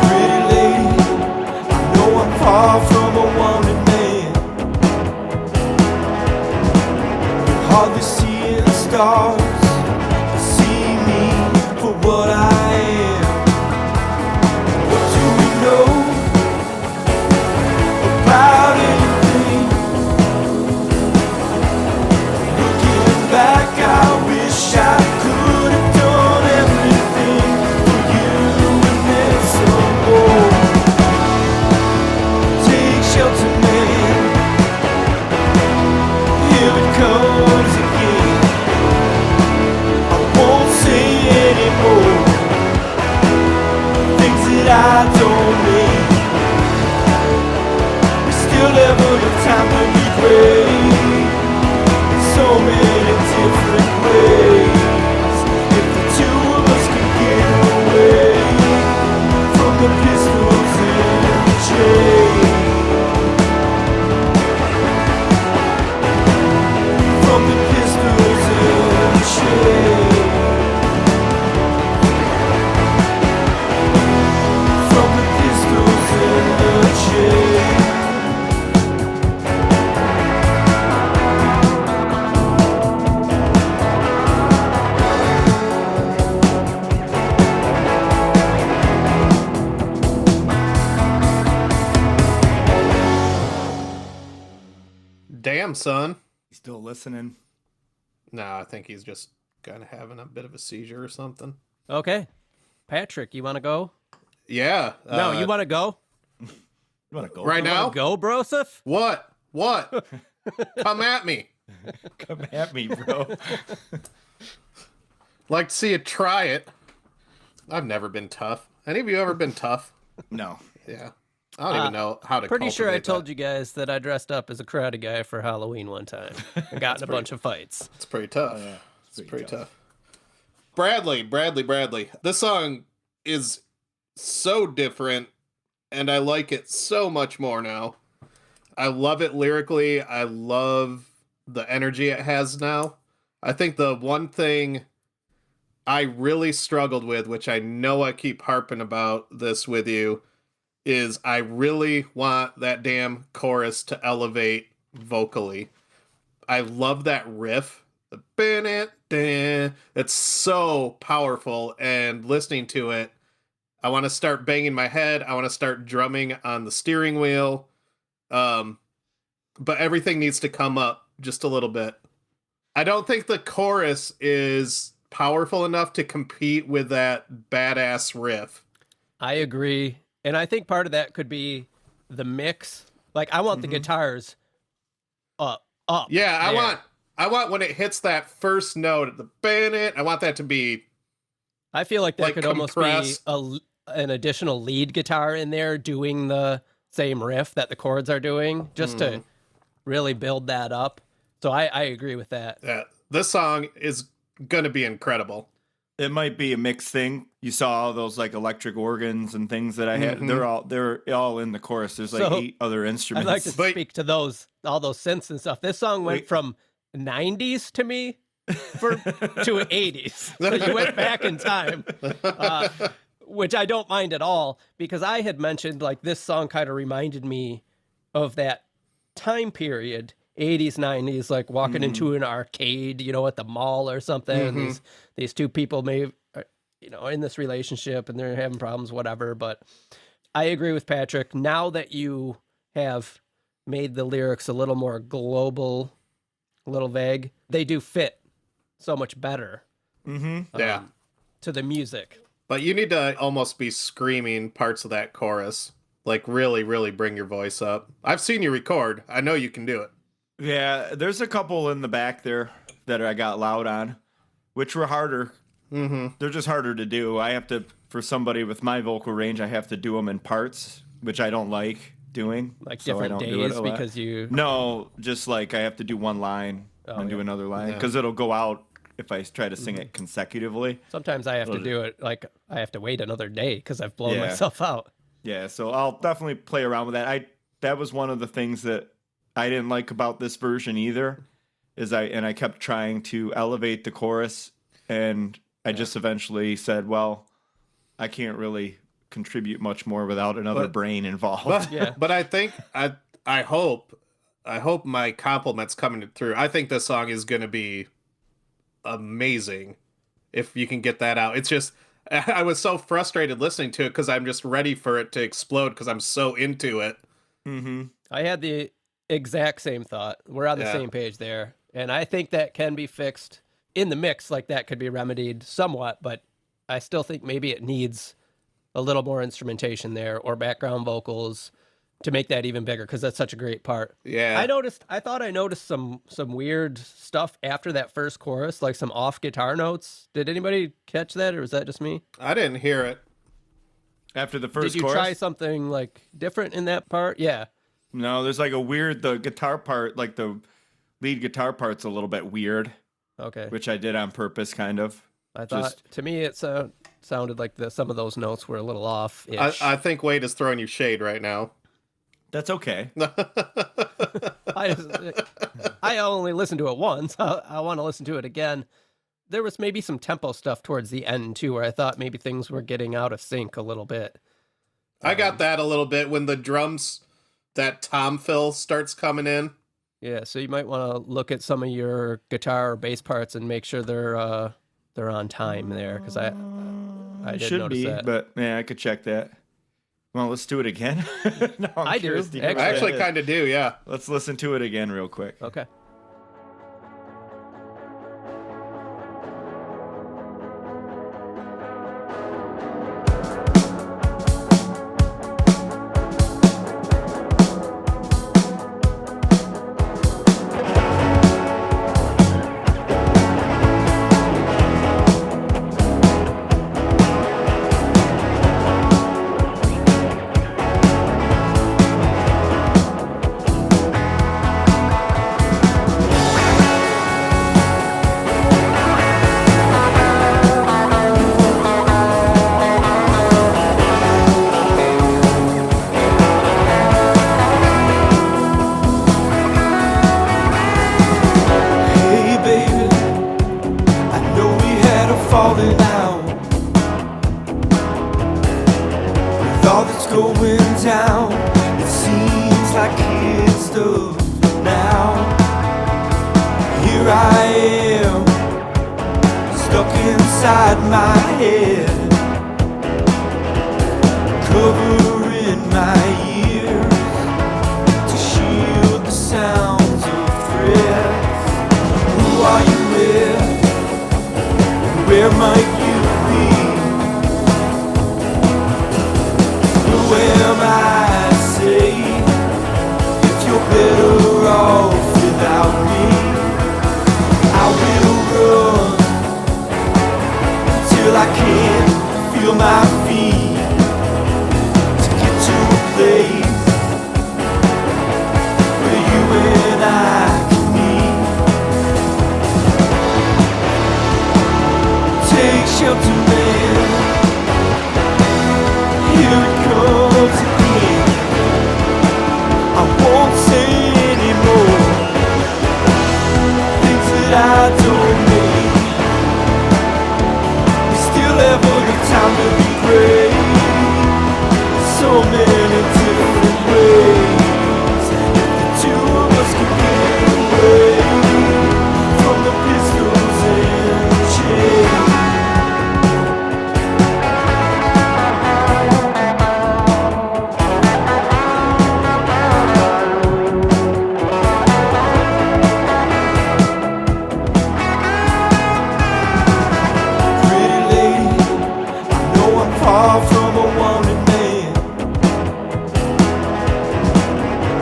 Pretty lady, I know I'm far from a wanted man. You're hardly seeing stars, you see me for what I am. What do we know about anything? Looking back, I wish I could have done everything for you and then some more. Take shelter, man. Here it comes again. I won't say anymore things that I don't mean. We still have enough time to be great in so many different ways. If the two of us can get away from the pistols and the chains, from the pistols and the chains, from the pistols and the chains. Damn, son. You still listening? No, I think he's just kind of having a bit of a seizure or something. Okay. Patrick, you want to go? Yeah. No, you want to go? You want to go right now? Go, Broseph? What? What? Come at me. Come at me, bro. Like to see you try it. I've never been tough. Any of you ever been tough? No. Yeah. I don't even know how to. Pretty sure I cultivate told that. you guys that I dressed up as a karate guy for Halloween one time. I got in a bunch of fights. It's pretty tough. yeah. It's pretty tough. Bradley. This song is so different, and I like it so much more now. I love it lyrically. I love the energy it has now. I think the one thing I really struggled with, which I know I keep harping about this with you, is I really want that damn chorus to elevate vocally. I love that riff. It's so powerful, and listening to it, I want to start banging my head. I want to start drumming on the steering wheel. But everything needs to come up just a little bit. I don't think the chorus is powerful enough to compete with that badass riff. I agree. And I think part of that could be the mix. Like, I want the guitars up. Yeah, there. I want when it hits that first note at the bennett, I want that to be I feel like there like could almost be compressed. an additional lead guitar in there doing the same riff that the chords are doing, just to really build that up. So I agree with that. This song is gonna be incredible. It might be a mixed thing. You saw all those like electric organs and things that I had. They're all in the chorus. There's like So, 8 other I'd instruments. like to But- speak to all those synths and stuff. This song went from 90s to me to 80s. So you went back in time, which I don't mind at all, because I had mentioned like this song kind of reminded me of that time period, 80s, 90s, like walking into an arcade, at the mall or something. These two people may, in this relationship and they're having problems, whatever. But I agree with Patrick. Now that you have made the lyrics a little more global, a little vague, they do fit so much better Yeah. to the music. But you need to almost be screaming parts of that chorus. Like really, really bring your voice up. I've seen you record. I know you can do it. Yeah, there's a couple in the back there that I got loud on, which were harder. They're just harder to do. I have to, for somebody with my vocal range, I have to do them in parts, which I don't like doing. Like so I different don't do it days a lot. because you... No, just like I have to do one line and do another line because it'll go out if I try to sing it consecutively. Sometimes I have to do it, like I have to wait another day because I've blown Yeah. myself out. Yeah, so I'll definitely play around with that. That was one of the things that I didn't like about this version either, I kept trying to elevate the chorus, and I just eventually said, well, I can't really contribute much more without another brain involved. But, Yeah. but I think I hope my compliments coming through. I think this song is going to be amazing if you can get that out. It's just I was so frustrated listening to it because I'm just ready for it to explode because I'm so into it. I had the exact same thought. We're on the Yeah. same page there. And I think that can be fixed in the mix. Like that could be remedied somewhat, but I still think maybe it needs a little more instrumentation there or background vocals to make that even bigger, because that's such a great part. Yeah. I thought I noticed some weird stuff after that first chorus, like some off guitar notes. Did anybody catch that, or was that just me? I didn't hear it. After the first Did you chorus, try something like different in that part? Yeah. no, there's like the guitar part, like the lead guitar part's a little bit weird, Okay. which I did on purpose, kind of. I thought, to me, it sounded like some of those notes were a little off. I think Wade is throwing you shade right now. That's okay. I only listened to it once. I want to listen to it again. There was maybe some tempo stuff towards the end, too, where I thought maybe things were getting out of sync a little bit. I got that a little bit when the drums, that tom fill starts coming in. Yeah, so you might want to look at some of your guitar or bass parts and make sure they're on time there, because I did Should notice be, that. but yeah, I could check that. Well, let's do it again. No, I'm I do, curious to hear actually. I what actually that is. kind of do, yeah. Let's listen to it again real quick. Okay. all that's going down, it seems like it's stuff now. Here I am, stuck inside my head, covering my ears to shield the sounds of threats. Who are you with? Where might you be? Who am I to say if you're better off without me? I will run till I can't feel my feet to get to a place where you and I can meet. Take shelter, man. Here it comes again. I won't say anymore things that I don't mean. We still have the time to be great in so many different ways. If the two of us could get away from the pistols and the chains. Pretty lady, I know I'm far from a wanted man.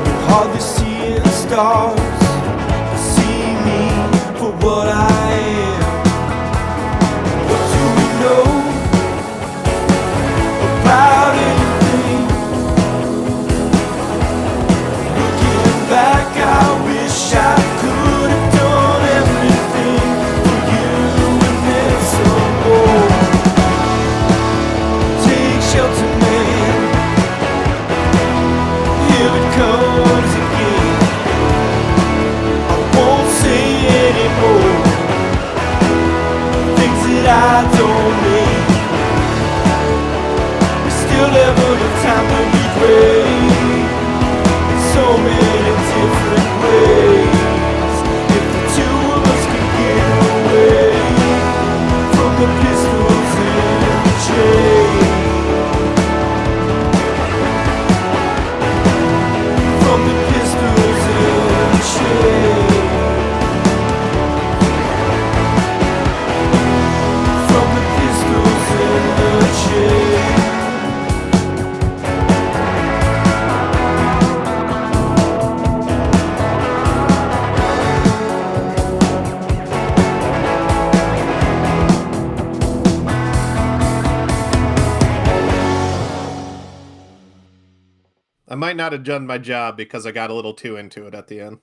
You're hardly seeing stars, but see me for what I am. What do we know about anything? Looking back, I wish I could have done everything for you and then some more. Take shelter, man. Here it comes again. I won't say anymore things that I don't mean. We still have enough time to be great in so many different ways. If the two of us could get away from the pistols and the chains. From the pistols and the chains. From the pistols and the chains. I might not have done my job because I got a little too into it at the end.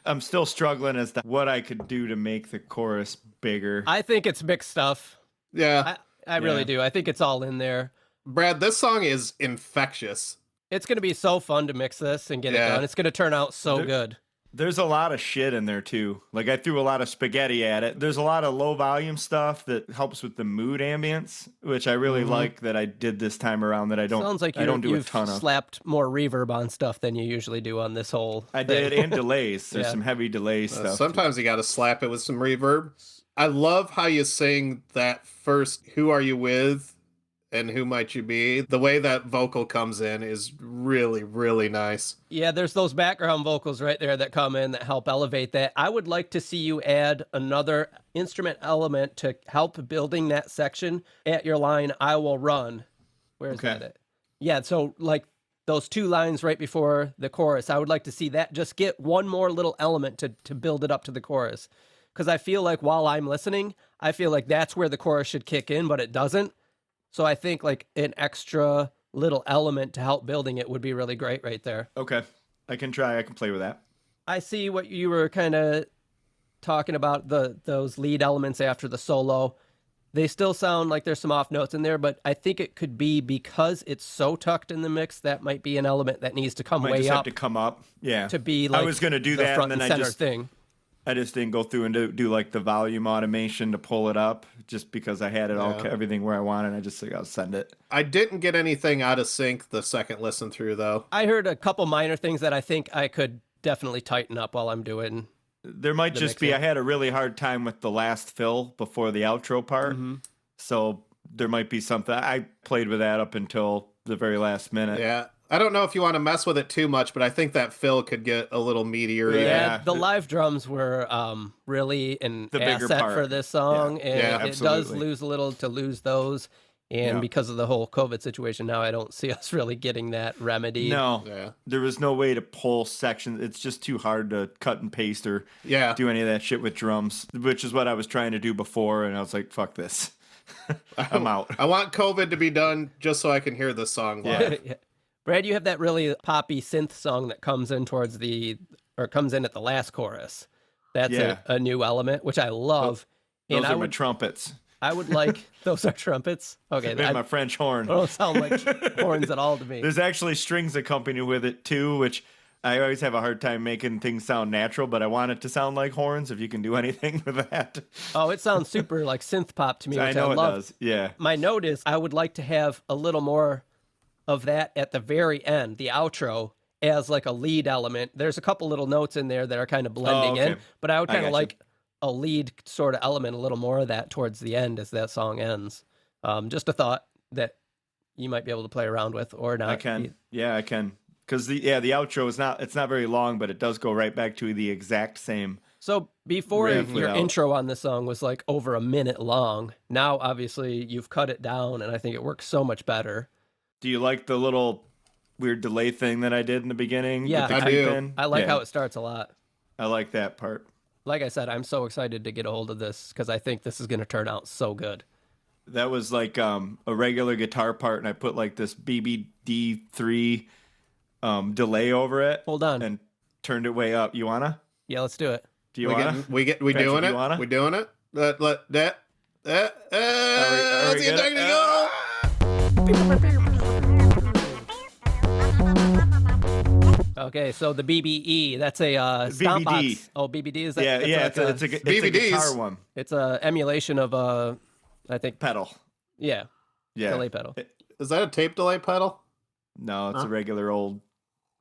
I'm still struggling as to what I could do to make the chorus bigger. I think it's mixed stuff. Yeah. I really do. I think it's all in there. Brad, this song is infectious. It's going to be so fun to mix this and get it Yeah. done. It's going to turn out so good. There's a lot of shit in there too. Like I threw a lot of spaghetti at it. There's a lot of low volume stuff that helps with the mood ambience, which I really like that I did this time around that I don't. Sounds like I don't do a you've ton of. slapped more reverb on stuff than you usually do on this whole I thing. did, and delays. There's Yeah. some heavy delay stuff. Sometimes you got to slap it with some reverb. I love how you sing that first, who are you with and who might you be? The way that vocal comes in is really, really nice. Yeah, there's those background vocals right there that come in that help elevate that. I would like to see you add another instrument element to help building that section at your line, I will run. Where's Okay. that at? Yeah, so like those two lines right before the chorus, I would like to see that just get one more little element to build it up to the chorus. Because I feel like while I'm listening, I feel like that's where the chorus should kick in, but it doesn't. So I think like an extra little element to help building it would be really great right there. Okay, I can try. I can play with that. I see what you were kind of talking about, those lead elements after the solo. They still sound like there's some off notes in there, but I think it could be because it's so tucked in the mix, that might be an element that needs to come Might way just up have to come up. Yeah. to be like I was going to do the that, front and then and I center just thing. I just didn't go through and do like the volume automation to pull it up, just because I had it all everything where I wanted. I just I'll send it. I didn't get anything out of sync the second listen through though. I heard a couple minor things that I think I could definitely tighten up while I'm doing. There might just be, I had a really hard time with the last fill before the outro part. So there might be something. I played with that up until the very last minute. Yeah. I don't know if you want to mess with it too much, but I think that fill could get a little meatier. Yeah, the live drums were really an asset for this song, and it does lose a little to lose those. And because of the whole COVID situation now, I don't see us really getting that remedy. No, there was no way to pull sections. It's just too hard to cut and paste or do any of that shit with drums, which is what I was trying to do before, and I was like, fuck this. I'm out. I want COVID to be done just so I can hear this song live. Brad, you have that really poppy synth song that comes in comes in at the last chorus. That's a new element, which I love. Those are my trumpets. I would like, those are trumpets? Okay. And my French horn. They don't sound like horns at all to me. There's actually strings accompanied with it too, which I always have a hard time making things sound natural, but I want it to sound like horns if you can do anything with that. Oh, it sounds super like synth pop to me, which I know love. It does, yeah. My note is I would like to have a little more of that at the very end, the outro, as like a lead element. There's a couple little notes in there that are kind of blending in, but I would kind of like a lead sort of element, a little more of that towards the end as that song ends. Just a thought that you might be able to play around with or not. I can. Yeah, I can. Because the outro is it's not very long, but it does go right back to the exact same. So before your intro on this song was like over a minute long, now obviously you've cut it down and I think it works so much better. Do you like the little weird delay thing that I did in the beginning? Yeah, I do. I like how it starts a lot. I like that part. Like I said, I'm so excited to get a hold of this because I think this is going to turn out so good. That was like a regular guitar part, and I put like this BBD3 delay over it. Hold on. And turned it way up. You wanna? Yeah, let's do it. Do you wanna? We doing it? Wanna? We doing it? Let's get ready to go. Okay, so the BBE, that's a stomp BBD. box. Oh, BBD is that? It's a guitar one. It's a emulation of I think Pedal. Yeah. Delay pedal. Is that a tape delay pedal? No, it's a regular old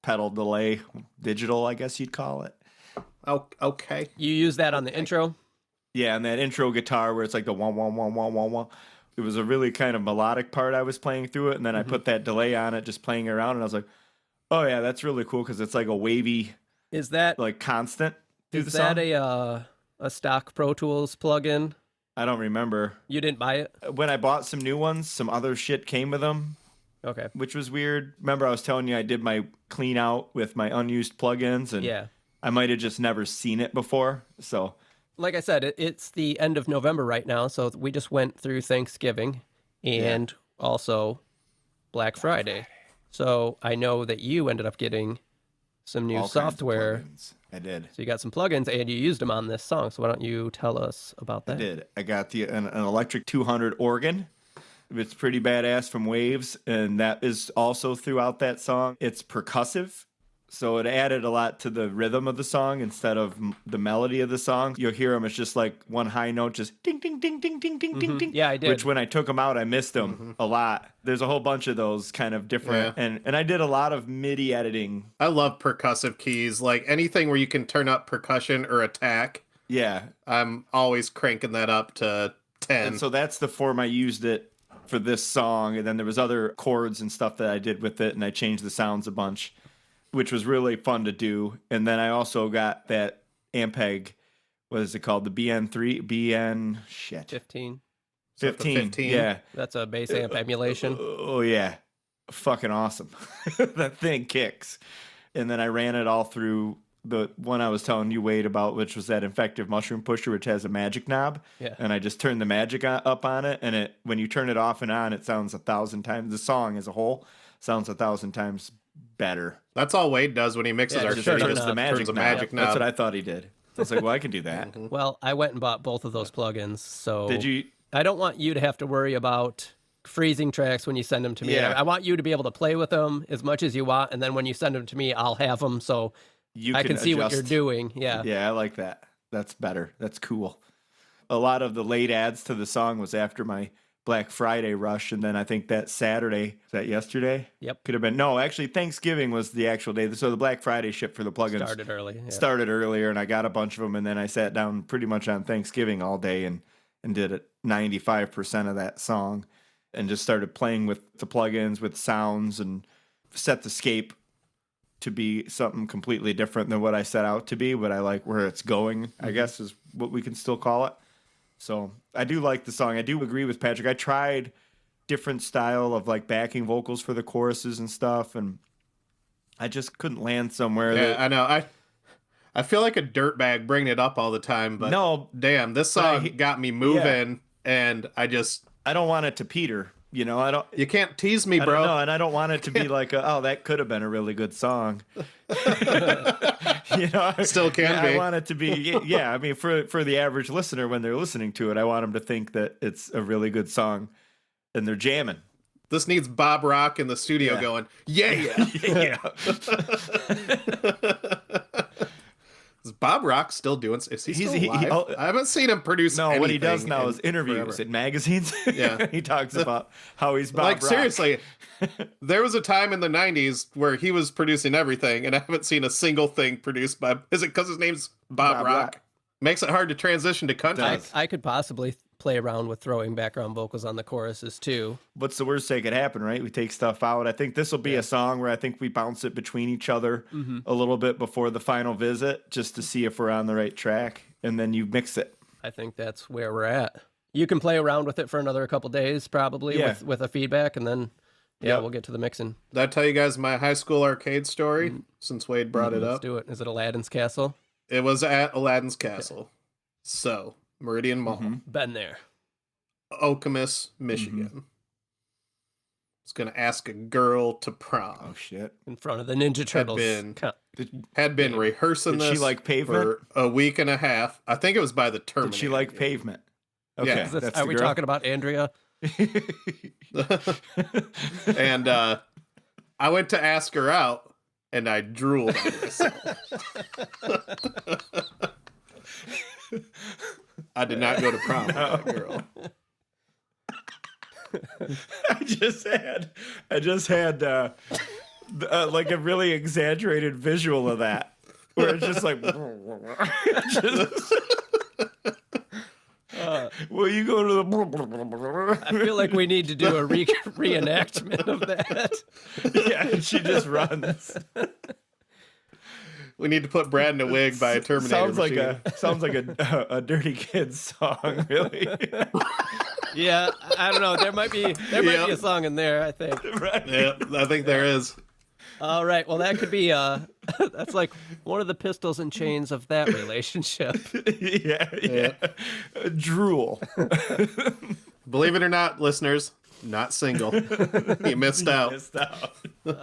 pedal delay, digital, I guess you'd call it. Oh, okay. You use that on the intro? Yeah, and that intro guitar where it's like the wah wah wah wah wah wah. It was a really kind of melodic part I was playing through it, and then I put that delay on it, just playing around, and I was like, oh yeah, that's really cool because it's like a wavy. Is that like constant through the Is song? that a stock Pro Tools plugin? I don't remember. You didn't buy it? When I bought some new ones, some other shit came with them. Okay. Which was weird. Remember I was telling you I did my clean out with my unused plugins, and I might have just never seen it before. So, like I said, it's the end of November right now, so we just went through Thanksgiving and also Black Friday. So I know that you ended up getting some new software. I did. So you got some plugins and you used them on this song. So why don't you tell us about that? I did. I got an electric 200 organ. It's pretty badass from Waves, and that is also throughout that song. It's percussive, so it added a lot to the rhythm of the song instead of the melody of the song. You'll hear them, it's just like one high note, just ding, ding, ding, ding, ding, ding, ding, ding. Yeah, I did. Which when I took them out, I missed them a lot. There's a whole bunch of those kind of different, and I did a lot of MIDI editing. I love percussive keys, like anything where you can turn up percussion or attack. Yeah. I'm always cranking that up to 10. And so that's the form I used it for this song, and then there was other chords and stuff that I did with it, and I changed the sounds a bunch, which was really fun to do. And then I also got that Ampeg, what is it called? The BN 15. 15. Yeah. That's a bass amp emulation. Oh yeah. Fucking awesome. That thing kicks. And then I ran it all through the one I was telling you, Wade, about, which was that Infective Mushroom Pusher, which has a magic knob. Yeah. And I just turned the magic up on it, and when you turn it off and on, it sounds 1,000 times. The song as a whole sounds 1,000 times better. That's all Wade does when he mixes our Just shit. He turns just the magic knob. magic knob. That's what I thought he did. I was like, well, I can do that. Well, I went and bought both of those plugins. So Did you? I don't want you to have to worry about freezing tracks when you send them to me. Yeah. I want you to be able to play with them as much as you want, and then when you send them to me, I'll have them so I can see what you're doing. Yeah. Yeah, I like that. That's better. That's cool. A lot of the late ads to the song was after my Black Friday rush, and then I think that Saturday, is that yesterday? Yep. Could have been. No, actually, Thanksgiving was the actual day. So the Black Friday ship for the plugins Started early. Yeah. started earlier, and I got a bunch of them, and then I sat down pretty much on Thanksgiving all day and did it 95% of that song and just started playing with the plugins, with sounds, and set the scape to be something completely different than what I set out to be, but I like where it's going, I guess is what we can still call it. So I do like the song. I do agree with Patrick. I tried different style of like backing vocals for the choruses and stuff, and I just couldn't land somewhere. Yeah, I know. I feel like a dirtbag bringing it up all the time, but No, damn, this song got me moving, and I don't want it to peter. You know, I don't. You can't tease me, I bro. don't know, and I don't want it to be like, that could have been a really good song. You know, Still can be. I want it to be, yeah. I mean, for the average listener, when they're listening to it, I want them to think that it's a really good song, and they're jamming. This needs Bob Rock in the studio going, yeah. Yeah. Is Bob Rock still doing? Is he still alive? oh, I haven't seen him produce. No, what he does anything now in is interviews forever. in magazines. Yeah. He talks about how he's Bob Like Rock. seriously, there was a time in the '90s where he was producing everything, and I haven't seen a single thing produced by. Is it because his name's Bob Bob Rock? Rock. Makes it hard to transition to country. I could possibly play around with throwing background vocals on the choruses too. What's the worst that could happen, right? We take stuff out. I think this will be a song where I think we bounce it between each other a little bit before the final visit, just to see if we're on the right track, and then you mix it. I think that's where we're at. You can play around with it for another couple days, probably with a feedback, and then we'll get to the mixing. Did I tell you guys my high school arcade story? Since Wade brought it Let's up, do it. Is it Aladdin's Castle? it was at Aladdin's Castle. So Meridian Mall, Been there. Okemos, Michigan. Was gonna ask a girl to prom. Oh shit! In front of the Ninja Turtles. Had been rehearsing Did this she like pavement? for a week and a half. I think it was by the Terminator. Did she like pavement? Okay, Yeah. that's Are the we girl. talking about Andrea? And I went to ask her out, and I drooled on myself. I did not go to prom with that girl. I just had like a really exaggerated visual of that, where it's just like, will you go to the? I feel like we need to do a reenactment of that. Yeah, and she just runs. We need to put Brad in a wig by a Terminator machine. Sounds like a Dirty Kids song, really. Yeah, I don't know. There might be a song in there, I think. Right? Yeah, I think there is. All right. Well, that could be that's like one of the pistols and chains of that relationship. Yeah. Drool. Believe it or not, listeners, not single. You missed out.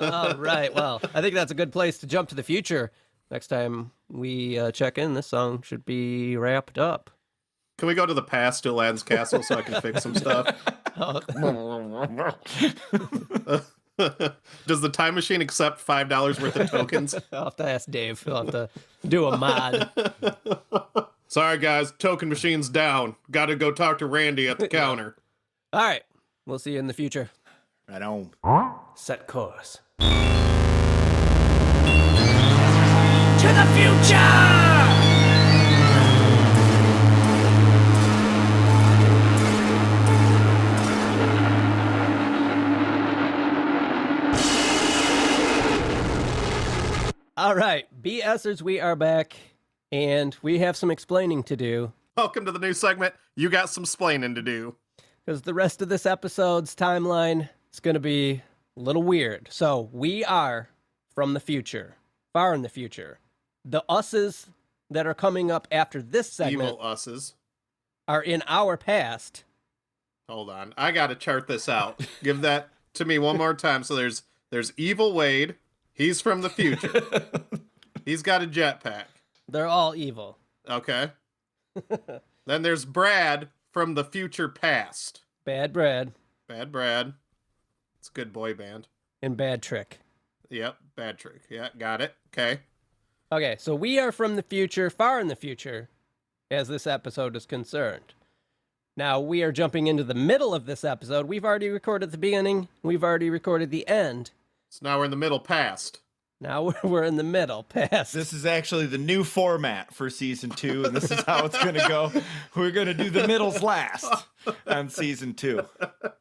All right. Well, I think that's a good place to jump to the future. Next time we check in, this song should be wrapped up. Can we go to the past to Aladdin's Castle so I can fix some stuff? Does the time machine accept $5 worth of tokens? I'll have to ask Dave. He'll have to do a mod. Sorry, guys. Token machine's down. Got to go talk to Randy at the counter. All right. We'll see you in the future. Right on. Set course. To the future! All right. BSers, we are back, and we have some explaining to do. Welcome to the new segment. You got some splaining to do. Because the rest of this episode's timeline is going to be a little weird. So we are from the future, far in the future. The us's that are coming up after this segment Evil us's. are in our past. Hold on. I got to chart this out. Give that to me one more time. So there's Evil Wade. He's from the future. He's got a jetpack. They're all evil. Okay. Then there's Brad from the future past. Bad Brad Bad Brad. It's a good boy band. and Bad Trick. Yep, bad trick. Yeah, got it. Okay. Okay, so we are from the future, far in the future, as this episode is concerned. Now, we are jumping into the middle of this episode. We've already recorded the beginning. We've already recorded the end. So now we're in the middle past. Now we're in the middle past. This is actually the new format for season 2, and this is how it's going to go. We're going to do the middles last on season 2.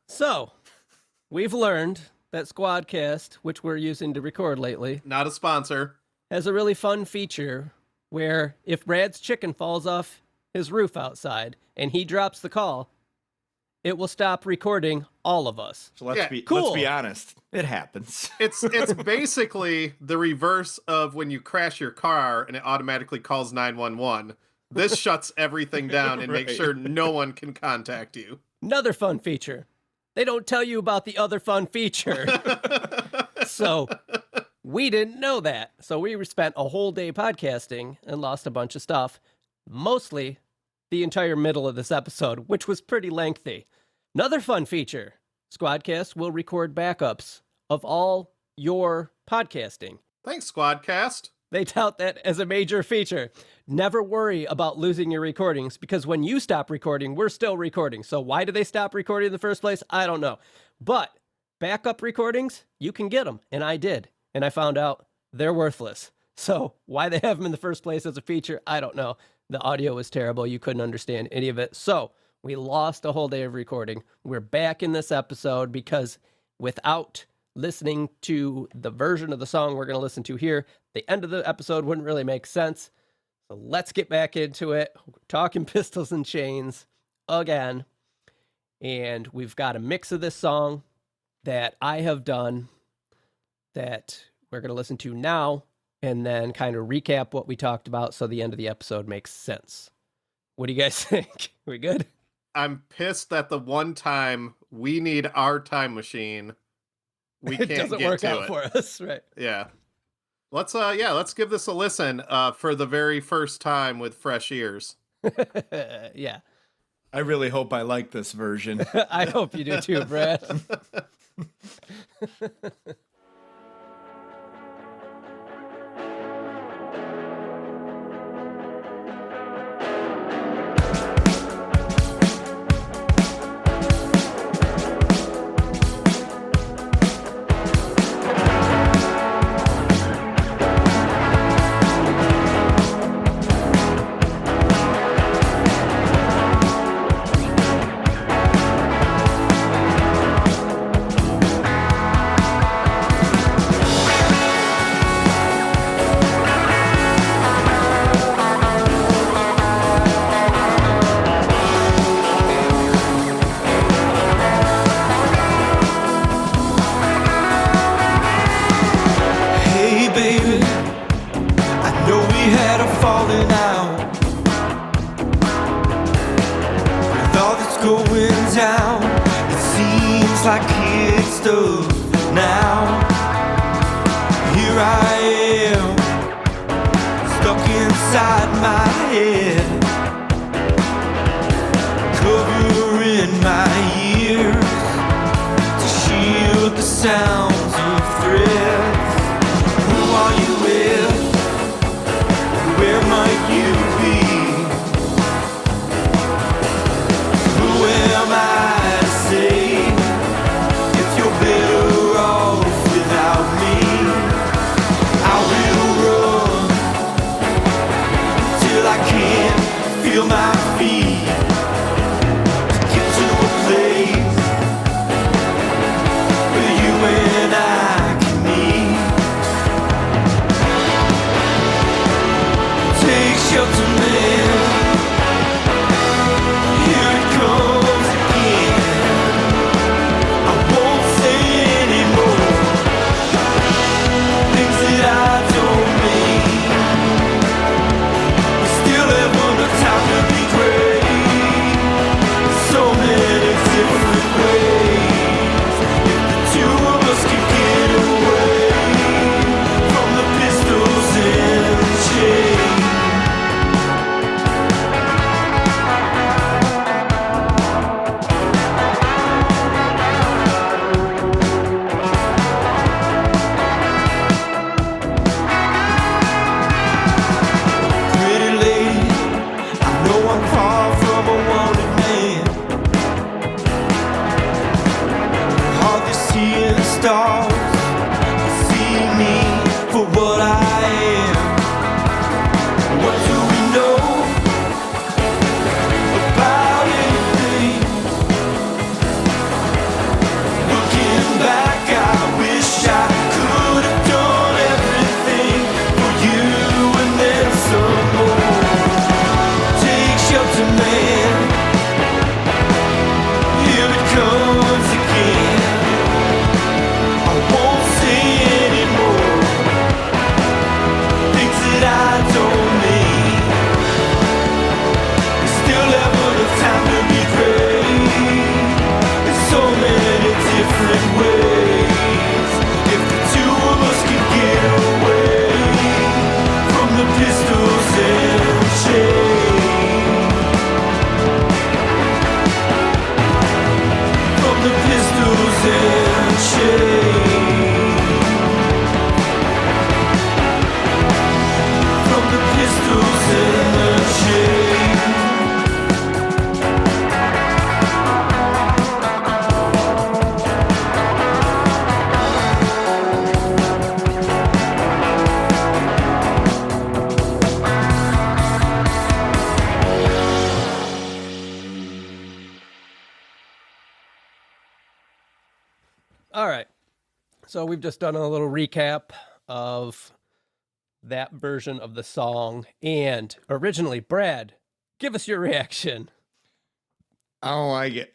So, we've learned that Squadcast, which we're using to record lately, Not a sponsor. has a really fun feature where if Brad's chicken falls off his roof outside and he drops the call, it will stop recording all of us. So let's Yeah, be honest. It happens. It's basically the reverse of when you crash your car and it automatically calls 911. This shuts everything down and makes Right. sure no one can contact you. Another fun feature. They don't tell you about the other fun feature. So we didn't know that. So we spent a whole day podcasting and lost a bunch of stuff. Mostly the entire middle of this episode, which was pretty lengthy. Another fun feature. Squadcast will record backups of all your podcasting. Thanks, Squadcast. They tout that as a major feature. Never worry about losing your recordings because when you stop recording, we're still recording. So why do they stop recording in the first place? I don't know. But backup recordings, you can get them. And I did. And I found out they're worthless. So why they have them in the first place as a feature, I don't know. The audio was terrible. You couldn't understand any of it. So we lost a whole day of recording. We're back in this episode because without listening to the version of the song we're going to listen to here, the end of the episode wouldn't really make sense. So let's get back into it. We're talking Pistols and Chains again. And we've got a mix of this song that I have done that we're going to listen to now and then kind of recap what we talked about so the end of the episode makes sense. What do you guys think? We good? I'm pissed that the one time we need our time machine, we It can't doesn't get work to out it. for us, right? Yeah. Let's give this a listen for the very first time with fresh ears. Yeah. I really hope I like this version. I hope you do too, Brad. Hey baby, I know we had a falling out. With all that's going down, it seems like kid stuff now. Here I am, stuck inside my head, covering my ears to shield the sounds of threats. Who are you with? Where might you be? Who am I to say if you're better off without me? I will run till I can't feel my feet to get to a place where you and All right. So we've just done a little recap of that version of the song. And originally, Brad, give us your reaction. I don't like it.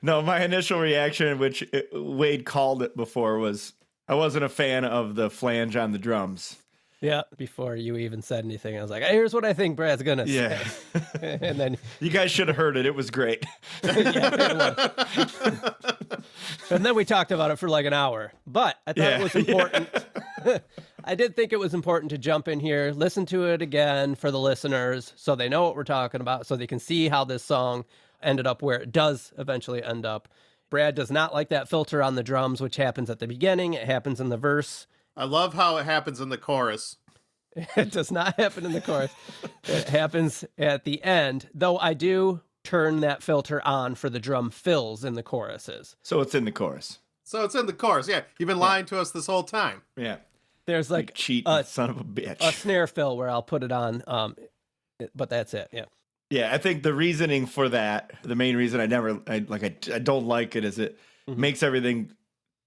My initial reaction, which Wade called it before, was I wasn't a fan of the flange on the drums. Yeah, before you even said anything, I was like, here's what I think Brad's going to Yeah. say. And then You guys should have heard it. It was great. and then we talked about it for like an hour. But I thought it was important. I did think it was important to jump in here, listen to it again for the listeners so they know what we're talking about, so they can see how this song ended up where it does eventually end up. Brad does not like that filter on the drums, which happens at the beginning. It happens in the verse. I love how it happens in the chorus. It does not happen in the chorus. It happens at the end, though I do turn that filter on for the drum fills in the choruses. So it's in the chorus. So it's in the chorus. Yeah, you've been lying to us this whole time. Yeah. There's like Cheat, a son of a bitch. a snare fill where I'll put it on, but that's it. Yeah. Yeah, I think the reasoning for that, the main reason I don't like it, is it makes everything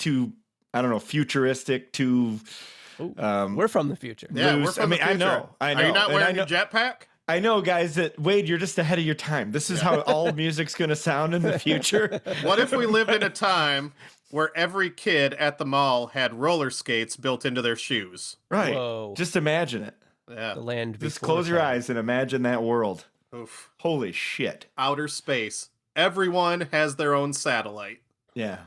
too, I don't know, futuristic, too. We're from the future. Yeah, loose. we're from I mean, the future. I know. Are you not And wearing I a jetpack? I know, guys, that Wade, you're just ahead of your time. This is how all music's going to sound in the future. What if we lived in a time where every kid at the mall had roller skates built into their shoes? Right. Whoa. Just imagine it. Yeah. The land. Just before close your time. eyes and imagine that world. Oof. Holy shit. Outer space. Everyone has their own satellite. Yeah.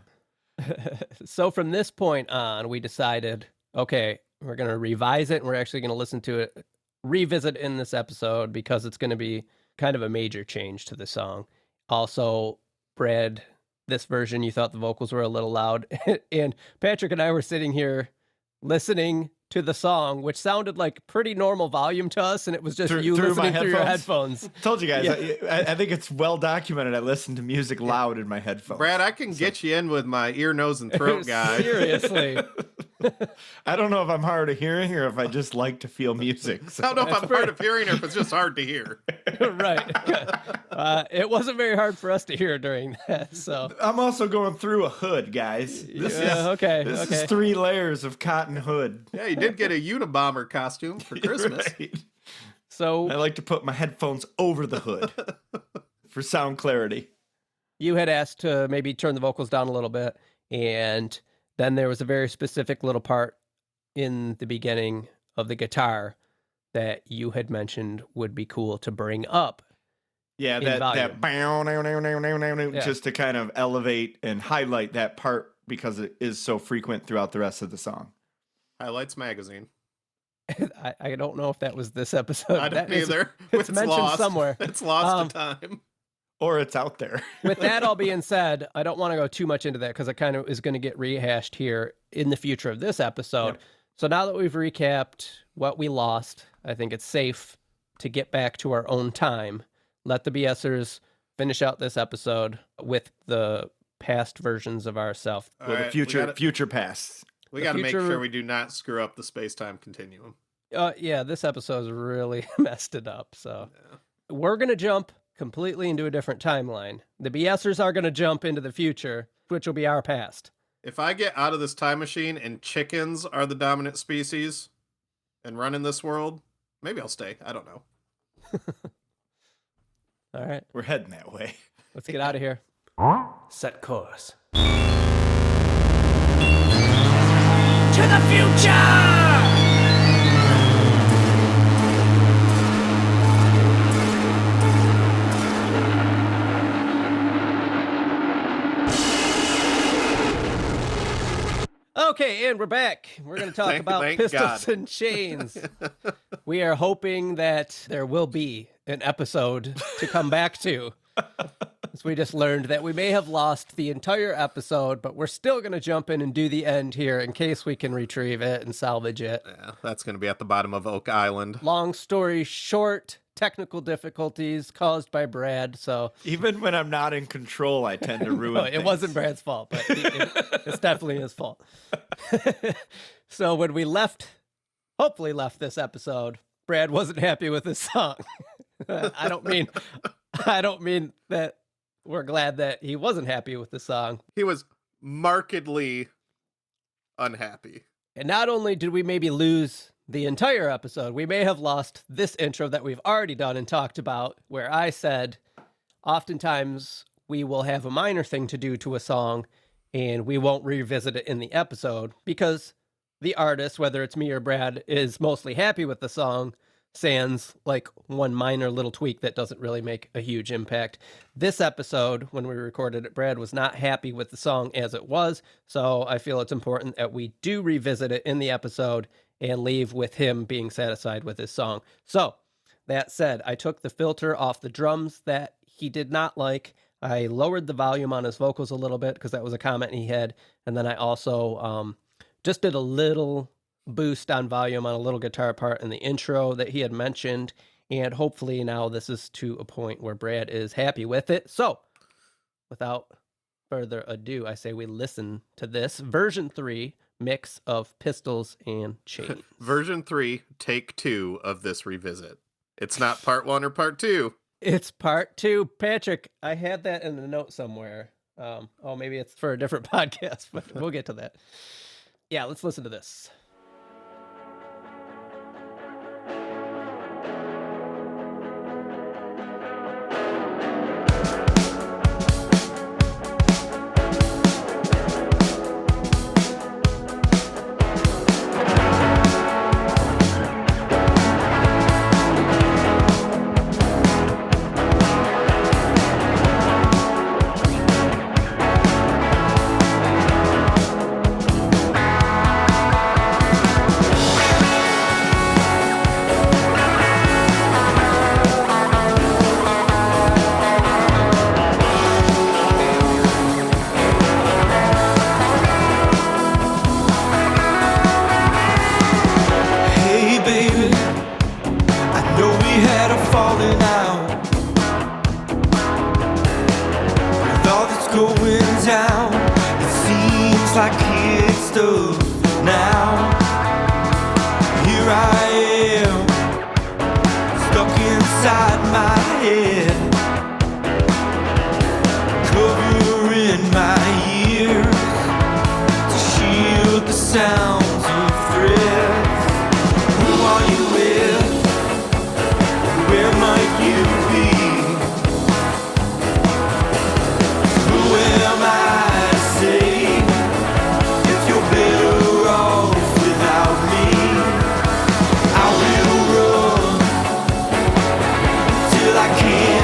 So from this point on, we decided, okay, we're going to revise it. And we're actually going to listen to it, revisit in this episode because it's going to be kind of a major change to the song. Also, Brad, this version, you thought the vocals were a little loud. And Patrick and I were sitting here listening to the song, which sounded like pretty normal volume to us. And it was just you through my listening through your headphones. Told you guys, Yeah. I think it's well documented. I listen to music loud in my headphones. Brad, I can get you in with my ear, nose, and throat guy. Seriously. I don't know if I'm hard of hearing or if I just like to feel music. So. I don't know if I'm hard of hearing or if it's just hard to hear. Right. It wasn't very hard for us to hear during that. So I'm also going through a hood, guys. This is 3 layers of cotton hood. Yeah, you did get a Unabomber costume for Christmas. Right. So I like to put my headphones over the hood for sound clarity. you had asked to maybe turn the vocals down a little bit, and then there was a very specific little part in the beginning of the guitar that you had mentioned would be cool to bring up. Yeah, In that volume. just to kind of elevate and highlight that part because it is so frequent throughout the rest of the song. Highlights magazine. I don't know if that was this episode. I don't That is- either. It's mentioned lost. somewhere. It's lost to time. Or it's out there. With that all being said, I don't want to go too much into that because it kind of is going to get rehashed here in the future of this episode. Yep. So now that we've recapped what we lost, I think it's safe to get back to our own time. Let the BSers finish out this episode with the past versions of ourselves. All Well, right, the future past. We the got to make future- sure we do not screw up the space-time continuum. Yeah, this episode's really messed it up. So we're going to jump completely into a different timeline. The BSers are going to jump into the future, which will be our past. If I get out of this time machine and chickens are the dominant species and run in this world, maybe I'll stay. I don't know. All right, We're heading that way. let's get out of here. Set course. To the future! Okay, and we're back. We're going to talk about Thank Pistols God. and Chains. We are hoping that there will be an episode to come back to. As we just learned that we may have lost the entire episode, but we're still going to jump in and do the end here in case we can retrieve it and salvage it. Yeah, that's going to be at the bottom of Oak Island. Long story short, technical difficulties caused by Brad, so Even when I'm not in control, I tend to ruin no, it things. wasn't Brad's fault, but it's definitely his fault. So when we hopefully left this episode, Brad wasn't happy with this song. I don't mean that we're glad that he wasn't happy with the song. He was markedly unhappy. And not only did we maybe lose the entire episode, we may have lost this intro that we've already done and talked about, where I said, oftentimes we will have a minor thing to do to a song and we won't revisit it in the episode because the artist, whether it's me or Brad, is mostly happy with the song, sans like one minor little tweak that doesn't really make a huge impact. This episode, when we recorded it, Brad was not happy with the song as it was, so I feel it's important that we do revisit it in the episode and leave with him being satisfied with his song. So, that said, I took the filter off the drums that he did not like. I lowered the volume on his vocals a little bit because that was a comment he had, and then I also just did a little boost on volume on a little guitar part in the intro that he had mentioned, and hopefully now this is to a point where Brad is happy with it. So, without further ado, I say we listen to this version 3 mix of Pistols and Chains. Version 3, take 2 of this revisit. It's not part 1 or part 2. It's part 2. Patrick, I had that in a note somewhere. Maybe it's for a different podcast, but we'll get to that. Yeah, let's listen to this. Hey baby, I know we had a falling out. With all that's going down, it seems like kid stuff now. Here I am, stuck inside my head, covering my ears to shield the sounds of threats. Who are you with? Where might you be? Who am I to say if you're better off without me? I will run till I can't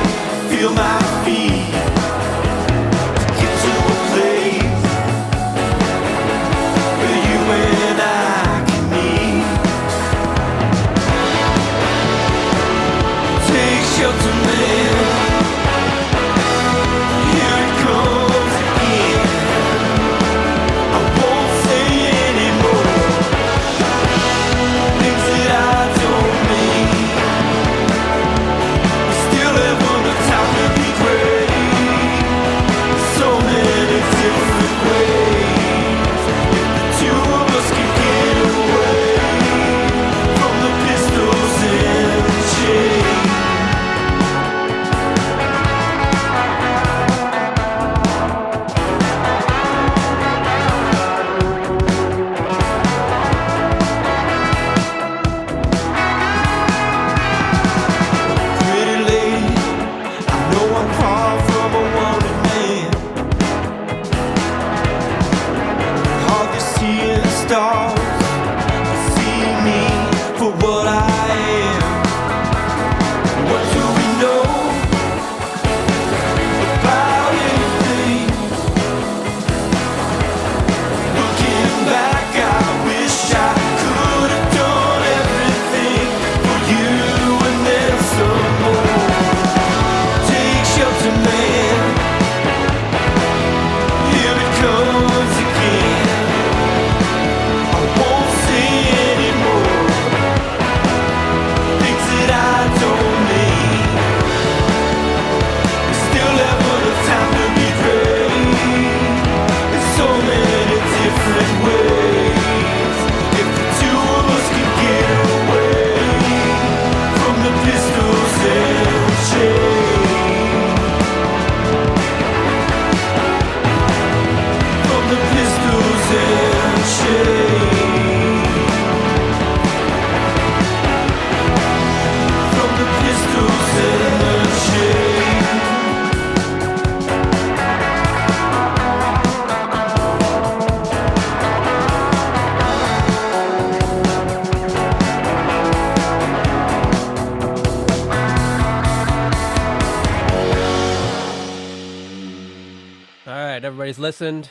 everybody's listened.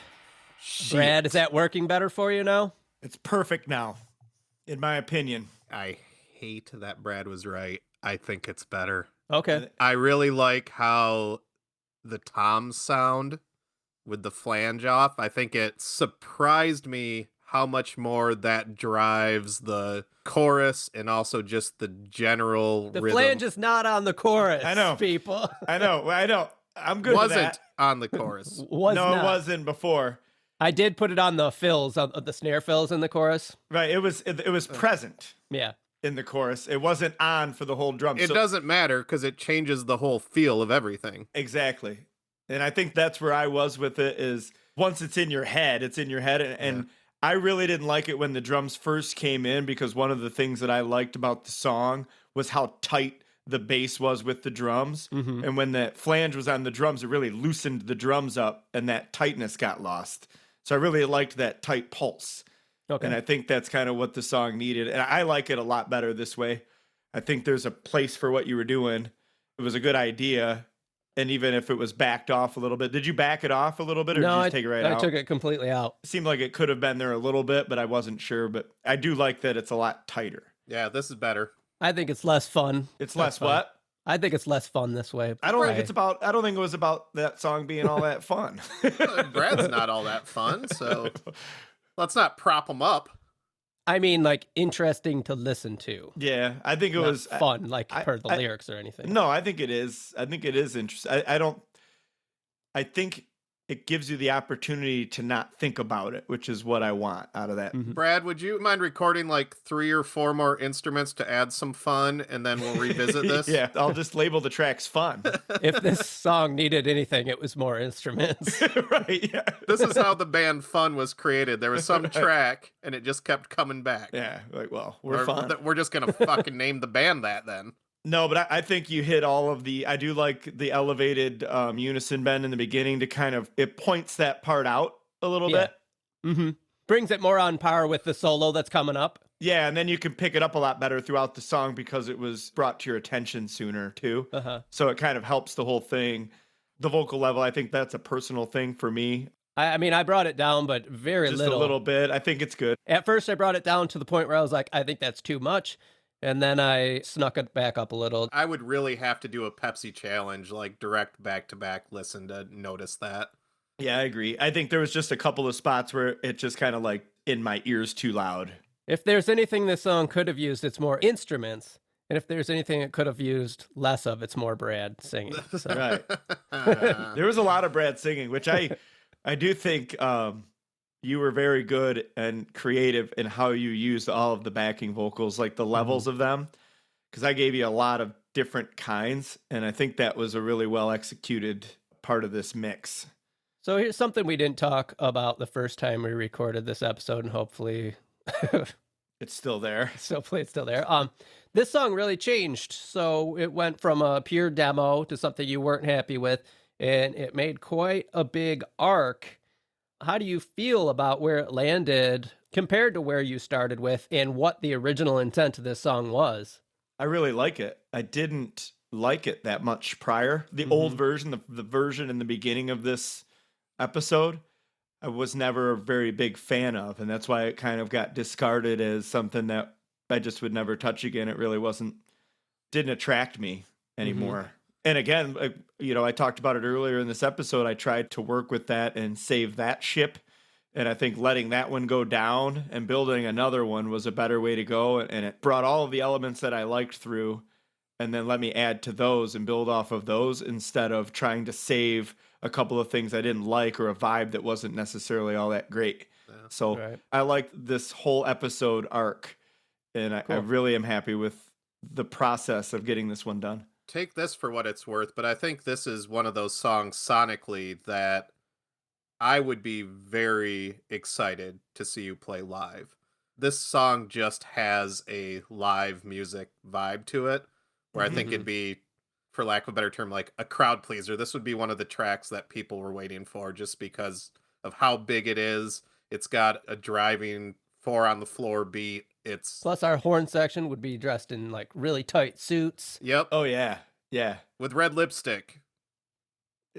Shit. Brad, is that working better for you now? It's perfect now, in my opinion. I hate that Brad was right. I think it's better. Okay. I really like how the toms sound with the flange off. I think it surprised me how much more that drives the chorus and also just the general The rhythm. flange is not on the chorus. I know. people. I know. I'm good with Wasn't that. on the chorus. No, Not. it wasn't before. I did put it on the fills, on the snare fills in the chorus. Right. It was present Yeah. in the chorus. It wasn't on for the whole drum. It doesn't matter because it changes the whole feel of everything. Exactly. And I think that's where I was with it is once it's in your head, it's in your head. And I really didn't like it when the drums first came in because one of the things that I liked about the song was how tight the bass was with the drums. Mm-hmm. And when the flange was on the drums, it really loosened the drums up and that tightness got lost. So I really liked that tight pulse. Okay. And I think that's kind of what the song needed. And I like it a lot better this way. I think there's a place for what you were doing. It was a good idea. And even if it was backed off a little bit, did you back it off a little bit or did you just take it right out? I took it completely out. It seemed like it could have been there a little bit, but I wasn't sure. But I do like that it's a lot tighter. Yeah, this is better. I think it's less fun. It's That's less fun. what? I think it's less fun this way. I don't think it was about that song being all that fun. Brad's not all that fun, so let's not prop him up. I mean, like, interesting to listen to. Yeah, I think it Not was fun, like, per the lyrics or anything. No, I think it is. I think it is interesting. I think it gives you the opportunity to not think about it, which is what I want out of that. Mhm. Brad, would you mind recording like 3 or 4 more instruments to add some fun, and then we'll revisit this? Yeah, I'll just label the tracks fun. If this song needed anything, it was more instruments. Right, yeah. This is how the band Fun was created. There was some track, and it just kept coming back. Yeah, like, well, we're fun. We're just going to fucking name the band that then. No, but I think you hit all of I do like the elevated unison bend in the beginning to kind of, it points that part out a little Yeah. bit. Mm-hmm. Brings it more on par with the solo that's coming up. Yeah, and then you can pick it up a lot better throughout the song because it was brought to your attention sooner too. Uh-huh. So it kind of helps the whole thing. The vocal level, I think that's a personal thing for me. I mean, I brought it down, but very Just little. a little bit. I think it's good. At first, I brought it down to the point where I was like, I think that's too much. And then I snuck it back up a little. I would really have to do a Pepsi challenge, like direct back-to-back listen to notice that. Yeah, I agree. I think there was just a couple of spots where it just kind of like in my ears too loud. If there's anything this song could have used, it's more instruments. And if there's anything it could have used less of, it's more Brad singing. So. Right. There was a lot of Brad singing, which I do think you were very good and creative in how you used all of the backing vocals, like the levels of them, because I gave you a lot of different kinds, and I think that was a really well executed part of this mix. So here's something we didn't talk about the first time we recorded this episode, and hopefully It's still there. it's still there. This song really changed. So it went from a pure demo to something you weren't happy with, and it made quite a big arc. How do you feel about where it landed compared to where you started with and what the original intent of this song was? I really like it. I didn't like it that much prior. The old version, the version in the beginning of this episode, I was never a very big fan of. And that's why it kind of got discarded as something that I just would never touch again. It really didn't attract me anymore. And again, I talked about it earlier in this episode. I tried to work with that and save that ship. And I think letting that one go down and building another one was a better way to go. And it brought all of the elements that I liked through and then let me add to those and build off of those instead of trying to save a couple of things I didn't like or a vibe that wasn't necessarily all that great. Yeah. So Right. I liked this whole episode arc. And I really am happy with the process of getting this one done. Take this for what it's worth, but I think this is one of those songs sonically that I would be very excited to see you play live. This song just has a live music vibe to it, where I think it'd be, for lack of a better term, like a crowd pleaser. This would be one of the tracks that people were waiting for just because of how big it is. It's got a driving 4 on the floor beat. It's Plus, our horn section would be dressed in like really tight suits. Yep. Oh, yeah. Yeah. With red lipstick.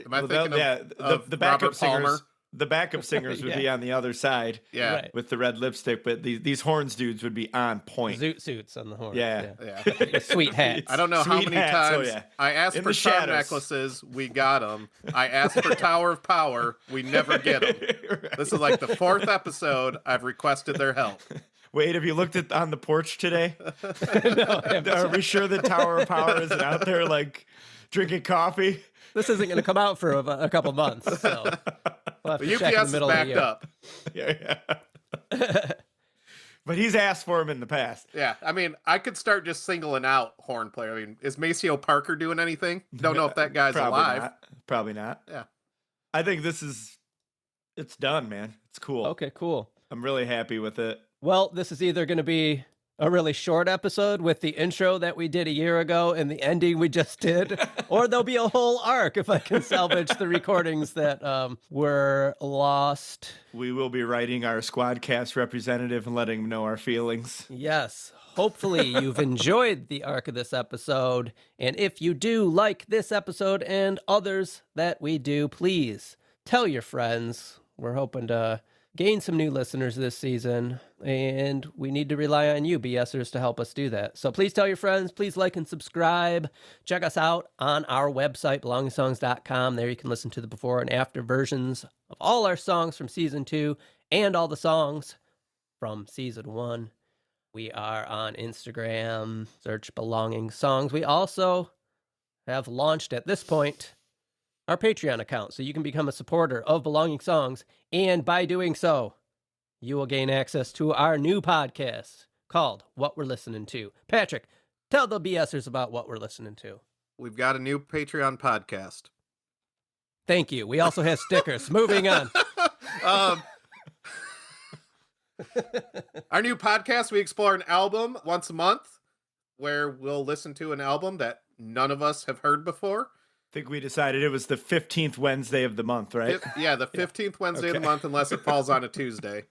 Am I Well, thinking yeah, of the backup Robert Palmer? singers. the backup singers would be on the other side. Yeah. Right. With the red lipstick, but these horns dudes would be on point. Zoot suits on the horn. Yeah. Yeah. Sweet hats. I don't know how Sweet many hats, oh, times yeah. I asked In for the charm shadows. necklaces. We got them. I asked for Tower of Power. We never get them. Right. This is like the 4th episode I've requested their help. Wait, have you looked at on the porch today? No, Are we sure the Tower of Power isn't out there like drinking coffee? this isn't going to come out for a couple months. So we'll have The to check in UPS the is middle of the backed year. up. Yeah. But he's asked for him in the past. Yeah, I mean, I could start just singling out horn player. I mean, is Maceo Parker doing anything? Don't know if that guy's Probably alive. Not. Probably not. Yeah. I think it's done, man. It's cool. Okay, cool. I'm really happy with it. Well, this is either going to be a really short episode with the intro that we did a year ago and the ending we just did, or there'll be a whole arc if I can salvage the recordings that were lost. We will be writing our Squadcast representative and letting him know our feelings. Yes. Hopefully you've enjoyed the arc of this episode. And if you do like this episode and others that we do, please tell your friends. We're hoping to gain some new listeners this season, and we need to rely on you, BSers, to help us do that. So please tell your friends, please like and subscribe. Check us out on our website, belongingsongs.com. There you can listen to the before and after versions of all our songs from season 2 and all the songs from season 1. We are on Instagram, search Belonging Songs. We also have launched at this point our Patreon account, so you can become a supporter of Belonging Songs, and by doing so, you will gain access to our new podcast called What We're Listening To. Patrick, tell the BSers about what we're listening to. We've got a new Patreon podcast. Thank you. We also have stickers. Moving on. Our new podcast, we explore an album once a month where we'll listen to an album that none of us have heard before. I think we decided it was the 15th Wednesday of the month, right? Yeah, the 15th Wednesday of the Okay. month, unless it falls on a Tuesday.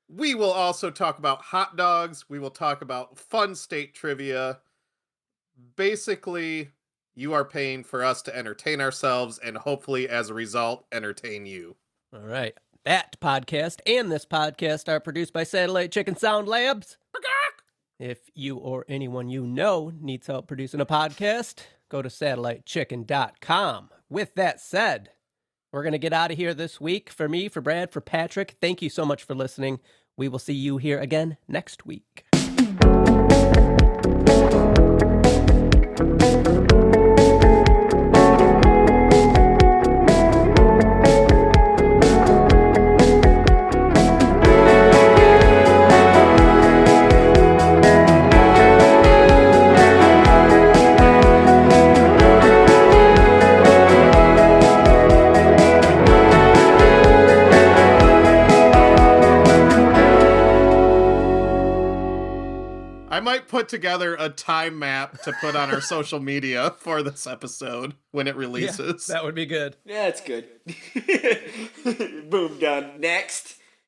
We will also talk about hot dogs. We will talk about fun state trivia. Basically, you are paying for us to entertain ourselves and hopefully, as a result, entertain you. All right. That podcast and this podcast are produced by Satellite Chicken Sound Labs. If you or anyone you know needs help producing a podcast, go to satellitechicken.com. With that said, we're going to get out of here this week. For me, for Brad, for Patrick, thank you so much for listening. We will see you here again next week. I might put together a time map to put on our social media for this episode when it releases. That would be good. Yeah, it's good. Boom, done. Next.